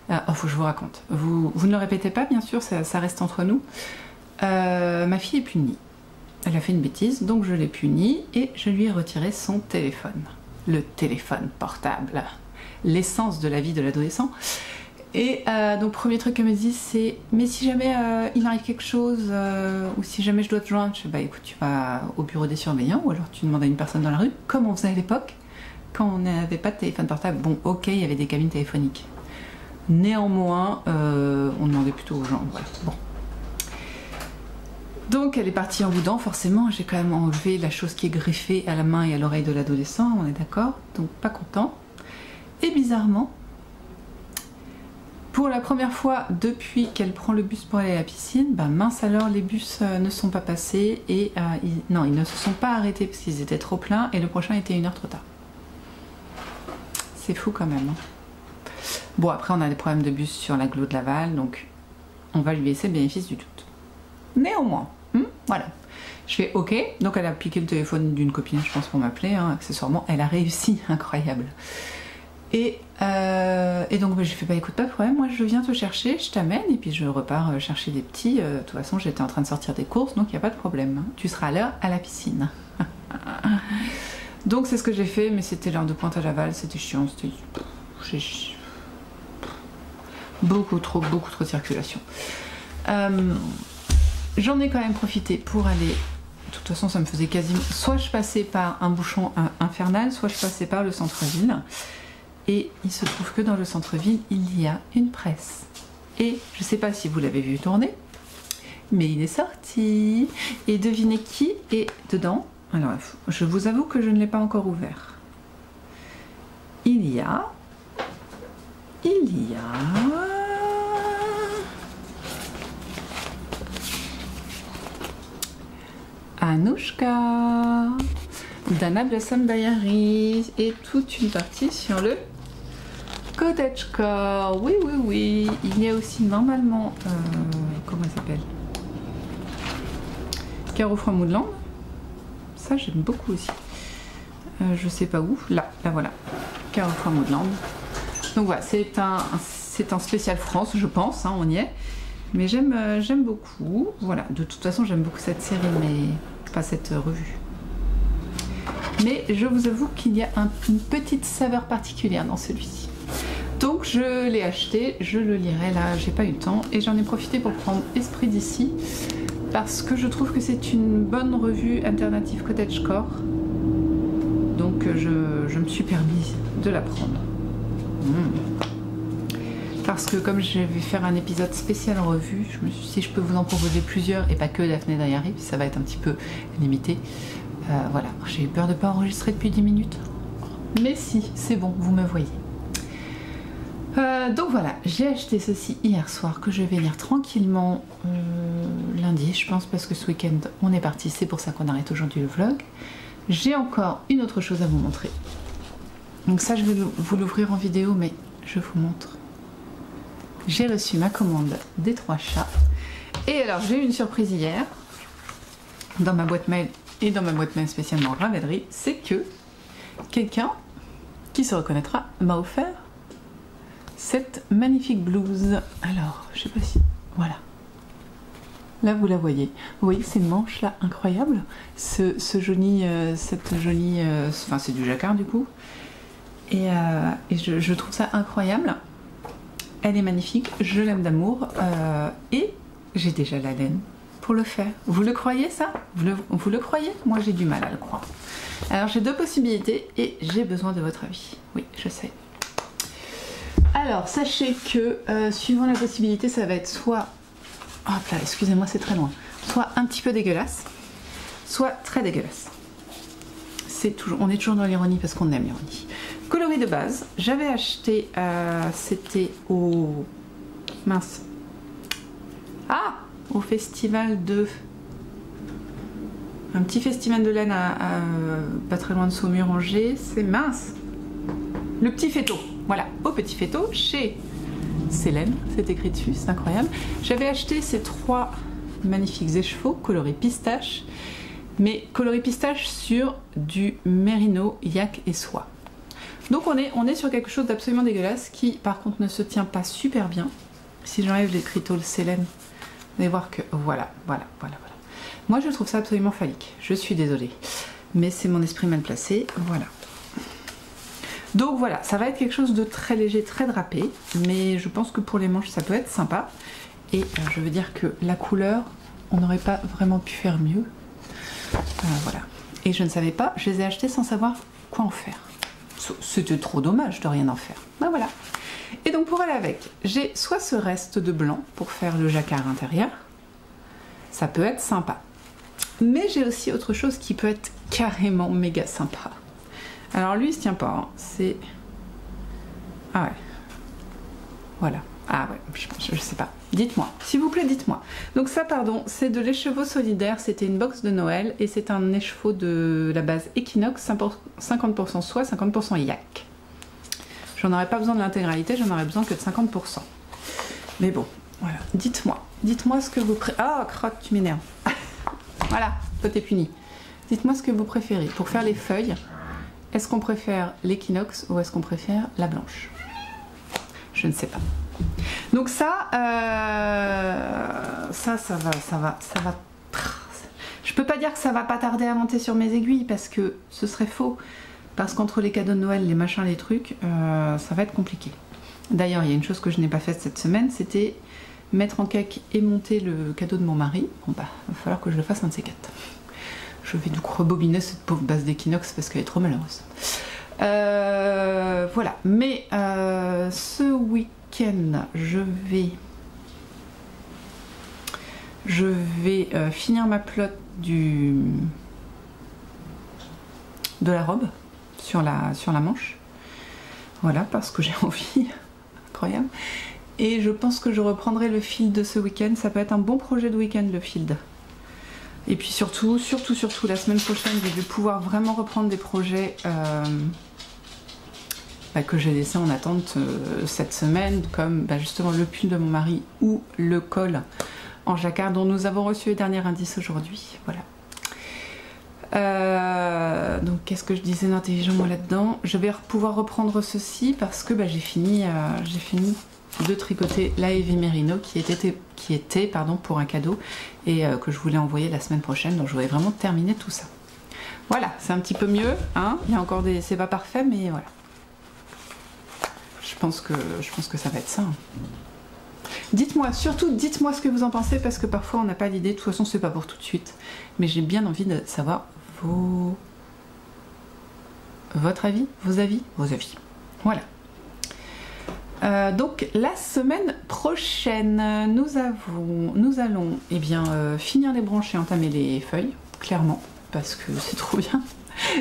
Oh, faut que je vous raconte. Vous ne le répétez pas, bien sûr, ça reste entre nous. Ma fille est punie. Elle a fait une bêtise, donc je l'ai punie et je lui ai retiré son téléphone. Le téléphone portable. L'essence de la vie de l'adolescent. Et donc premier truc qu'elle me dit c'est mais si jamais il arrive quelque chose ou si jamais je dois te joindre, je fais bah écoute tu vas au bureau des surveillants ou alors tu demandes à une personne dans la rue comme on faisait à l'époque. quand on n'avait pas de téléphone portable. Bon, ok, il y avait des cabines téléphoniques. Néanmoins, on demandait plutôt aux gens. Voilà. Bon. Donc elle est partie en boudin, forcément. J'ai quand même enlevé la chose qui est greffée à la main et à l'oreille de l'adolescent, on est d'accord. Donc pas content. Et bizarrement, pour la première fois depuis qu'elle prend le bus pour aller à la piscine, bah mince alors, les bus ne sont pas passés et ils ne se sont pas arrêtés parce qu'ils étaient trop pleins et le prochain était 1 heure trop tard. C'est fou quand même. Hein. Bon, après on a des problèmes de bus sur l'agglo de Laval, donc on va lui laisser le bénéfice du doute. Néanmoins, voilà. Je fais ok, donc elle a piqué le téléphone d'une copine, je pense, pour m'appeler, hein, accessoirement. Elle a réussi, incroyable. Et donc j'ai fait bah écoute, pas de problème, moi je viens te chercher, je t'amène et puis je repars chercher des petits. De toute façon j'étais en train de sortir des courses, donc il n'y a pas de problème. Tu seras à l'heure à la piscine. Donc c'est ce que j'ai fait, mais c'était l'heure de pointe à Laval, c'était chiant, c'était beaucoup trop de circulation. J'en ai quand même profité pour aller. De toute façon ça me faisait quasiment. Soit je passais par un bouchon infernal, soit je passais par le centre-ville. Et il se trouve que dans le centre-ville, il y a une presse. Et je ne sais pas si vous l'avez vu tourner, mais il est sorti. Et devinez qui est dedans? Alors, je vous avoue que je ne l'ai pas encore ouvert. Il y a... Anouchka, Dana Blossom Diaries et toute une partie sur le cottagecore. Oui, oui, oui. Il y a aussi normalement, comment elle s'appelle, Carrefour Moodland. Ça, j'aime beaucoup aussi. Je sais pas où. Là voilà. Carrefour Moodland. Donc voilà, c'est un spécial France, je pense. Hein, on y est. Mais j'aime beaucoup. Voilà. De toute façon, j'aime beaucoup cette série, mais pas cette revue. Mais je vous avoue qu'il y a une petite saveur particulière dans celui-ci. Donc je l'ai acheté, je le lirai là, j'ai pas eu le temps et j'en ai profité pour prendre Esprit d'ici parce que je trouve que c'est une bonne revue alternative cottagecore. Donc je me suis permis de la prendre. Parce que comme je vais faire un épisode spécial revue, je me suis dit si je peux vous en proposer plusieurs et pas que Daphné Diaries, ça va être un petit peu limité. Voilà, j'ai eu peur de ne pas enregistrer depuis 10 minutes. Mais si, c'est bon, vous me voyez. Donc voilà, j'ai acheté ceci hier soir que je vais lire tranquillement lundi, je pense, parce que ce week-end on est parti, c'est pour ça qu'on arrête aujourd'hui le vlog. J'ai encore une autre chose à vous montrer. Donc ça, je vais vous l'ouvrir en vidéo, mais je vous montre. J'ai reçu ma commande des 3 chats. Et alors, j'ai eu une surprise hier dans ma boîte mail et dans ma boîte mail spécialement Ravelry, c'est que quelqu'un qui se reconnaîtra m'a offert cette magnifique blouse. Alors, je sais pas si... Voilà. Là, vous la voyez. Vous voyez ces manches là, incroyables. Cette jolie... Enfin, c'est du jacquard du coup. Et je trouve ça incroyable. Elle est magnifique, je l'aime d'amour. Et j'ai déjà la laine pour le faire. Vous le croyez ça? Vous le croyez? Moi, j'ai du mal à le croire. Alors, j'ai 2 possibilités et j'ai besoin de votre avis. Oui, je sais. Alors, sachez que suivant la possibilité, ça va être soit... Hop là, excusez-moi, c'est très loin. Soit un petit peu dégueulasse, soit très dégueulasse. On est toujours dans l'ironie parce qu'on aime l'ironie. Coloris de base, j'avais acheté, c'était au... Mince. Ah, au festival de... Un petit festival de laine pas très loin de Saumur-Angers, c'est mince. Le Petit Féto, voilà, au Petit Féto, chez Célène, c'est écrit dessus, c'est incroyable. J'avais acheté ces 3 magnifiques écheveaux coloris pistache, mais coloris pistache sur du mérino, yak et soie. Donc on est sur quelque chose d'absolument dégueulasse qui par contre ne se tient pas super bien. Si j'enlève les critoles Célène, vous allez voir que voilà. Moi je trouve ça absolument phallique, je suis désolée. Mais c'est mon esprit mal placé, voilà. Donc voilà, ça va être quelque chose de très léger, très drapé, mais je pense que pour les manches ça peut être sympa. Et je veux dire que la couleur, on n'aurait pas vraiment pu faire mieux. Voilà. Et je ne savais pas, je les ai achetés sans savoir quoi en faire. C'était trop dommage de rien en faire. Ben voilà. Et donc pour aller avec, j'ai soit ce reste de blanc pour faire le jacquard intérieur. Ça peut être sympa. Mais j'ai aussi autre chose qui peut être carrément méga sympa. Alors lui il se tient pas, hein. C'est... Ah ouais. Voilà. Ah ouais, je sais pas. Dites-moi, s'il vous plaît, dites-moi. Donc ça, pardon, c'est de l'écheveau solidaire. C'était une box de Noël et c'est un écheveau de la base Equinox, 50% soie, 50% yak. J'en aurais pas besoin de l'intégralité, j'en aurais besoin que de 50%. Mais bon, voilà. Dites-moi ce que vous préférez. Ah, crotte, tu m'énerves. Voilà, toi t'es puni. Dites-moi ce que vous préférez. Pour faire les feuilles, est-ce qu'on préfère l'Equinox ou est-ce qu'on préfère la blanche? Je ne sais pas. Donc ça va. Je peux pas dire que ça va pas tarder à monter sur mes aiguilles parce que ce serait faux. Parce qu'entre les cadeaux de Noël, les machins, les trucs, ça va être compliqué. D'ailleurs, il y a une chose que je n'ai pas faite cette semaine, c'était mettre en cake et monter le cadeau de mon mari. Bon bah, il va falloir que je le fasse un de ces quatre. Je vais donc rebobiner cette pauvre base d'Equinox parce qu'elle est trop malheureuse. Voilà, mais ce week-end, je vais finir ma plotte de la robe sur la manche. Voilà, parce que j'ai envie. Incroyable. Et je pense que je reprendrai le field de ce week-end. Ça peut être un bon projet de week-end, le field. Et puis surtout, la semaine prochaine, je vais pouvoir vraiment reprendre des projets que j'ai laissés en attente cette semaine, comme justement le pull de mon mari ou le col en jacquard dont nous avons reçu le dernier indice aujourd'hui. Voilà. Donc qu'est-ce que je disais d'intelligent moi là-dedans? Je vais pouvoir reprendre ceci parce que j'ai fini de tricoter la Heavy Merino qui était pour un cadeau et que je voulais envoyer la semaine prochaine, donc je voulais vraiment terminer tout ça. Voilà, c'est un petit peu mieux, hein. Il y a encore c'est pas parfait, mais voilà. Je pense que ça va être ça. Dites-moi, surtout dites-moi ce que vous en pensez parce que parfois on n'a pas l'idée, de toute façon c'est pas pour tout de suite, mais j'ai bien envie de savoir votre avis, vos avis. Voilà. Donc la semaine prochaine, nous allons finir les branches et entamer les feuilles, clairement, parce que c'est trop bien.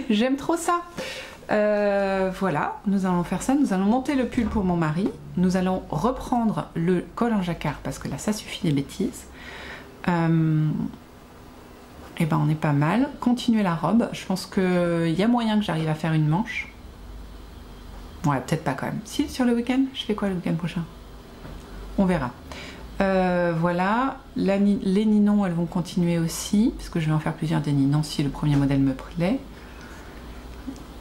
J'aime trop ça. Voilà, nous allons faire ça. Nous allons monter le pull pour mon mari. Nous allons reprendre le col en jacquard parce que là, ça suffit des bêtises. Et ben, on est pas mal. Continuer la robe. Je pense qu'il y a moyen que j'arrive à faire une manche. Ouais, peut-être pas quand même. Si, sur le week-end, je fais quoi le week-end prochain? On verra. Voilà, les ninons, elles vont continuer aussi, parce que je vais en faire plusieurs des ninons si le premier modèle me plaît.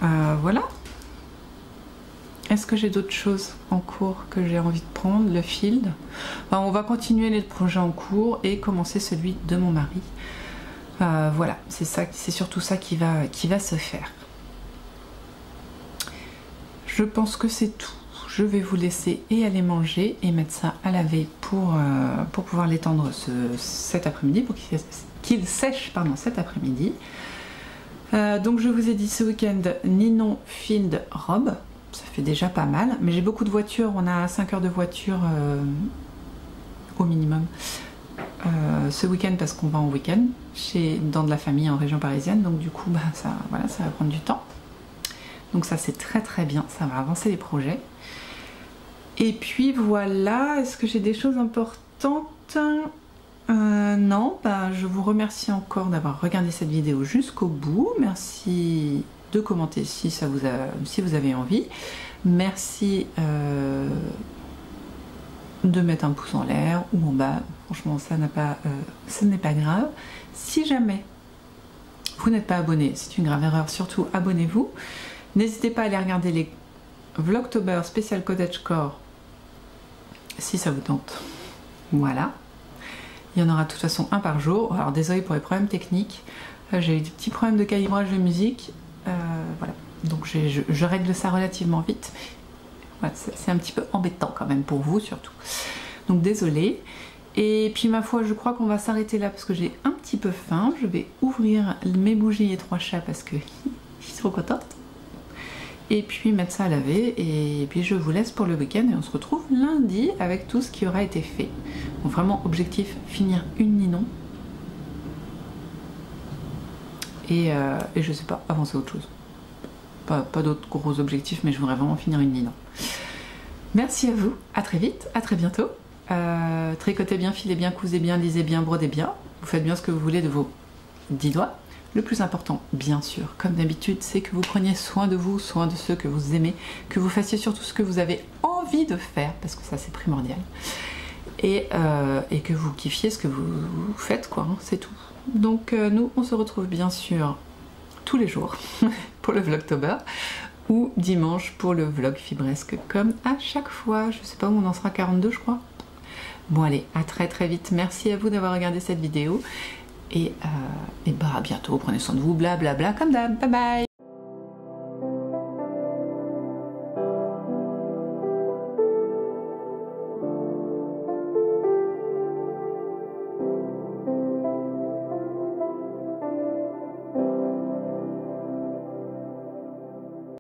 Voilà. Est-ce que j'ai d'autres choses en cours que j'ai envie de prendre? Le field. On va continuer les projets en cours et commencer celui de mon mari. Voilà, c'est surtout ça qui va se faire. Je pense que c'est tout. Je vais vous laisser et aller manger et mettre ça à laver pour pouvoir l'étendre cet après-midi, pour qu'il sèche cet après-midi. Donc je vous ai dit ce week-end ninon, field, robe. Ça fait déjà pas mal, mais j'ai beaucoup de voitures. On a 5 heures de voiture au minimum ce week-end parce qu'on va en week-end dans de la famille en région parisienne. Donc du coup, ça va prendre du temps. Donc ça c'est très très bien, ça va avancer les projets. Et puis voilà, est-ce que j'ai des choses importantes? Non, je vous remercie encore d'avoir regardé cette vidéo jusqu'au bout. Merci de commenter si vous avez envie. Merci de mettre un pouce en l'air ou en bas. Franchement, ça n'est pas grave. Si jamais vous n'êtes pas abonné, c'est une grave erreur, surtout abonnez-vous. N'hésitez pas à aller regarder les Vlogtober spécial cottagecore si ça vous tente. Voilà. Il y en aura de toute façon un par jour. Alors désolé pour les problèmes techniques. J'ai eu des petits problèmes de calibrage de musique. Voilà. Donc je règle ça relativement vite. Voilà, c'est un petit peu embêtant quand même pour vous surtout. Donc désolé. Et puis ma foi, je crois qu'on va s'arrêter là parce que j'ai un petit peu faim. Je vais ouvrir mes bougies et 3 chats parce que je suis trop contente. et puis mettre ça à laver, et puis je vous laisse pour le week-end et on se retrouve lundi avec tout ce qui aura été fait. Donc vraiment objectif, finir une ninon et je sais pas, avancer autre chose. Pas d'autres gros objectifs, mais je voudrais vraiment finir une ninon. Merci à vous, à très vite, à très bientôt. Tricotez bien, filez bien, cousez bien, lisez bien, brodez bien. Vous faites bien ce que vous voulez de vos 10 doigts. Le plus important, bien sûr, comme d'habitude, c'est que vous preniez soin de vous, soin de ceux que vous aimez, que vous fassiez surtout ce que vous avez envie de faire, parce que ça c'est primordial, et que vous kiffiez ce que vous faites, quoi, hein, c'est tout. Donc nous, on se retrouve bien sûr tous les jours pour le Vlogtober, ou dimanche pour le vlog fibresque, comme à chaque fois. Je sais pas où on en sera, 42 je crois. Bon allez, à très très vite, merci à vous d'avoir regardé cette vidéo, et bah à bientôt, prenez soin de vous, blablabla, comme d'hab, bye bye.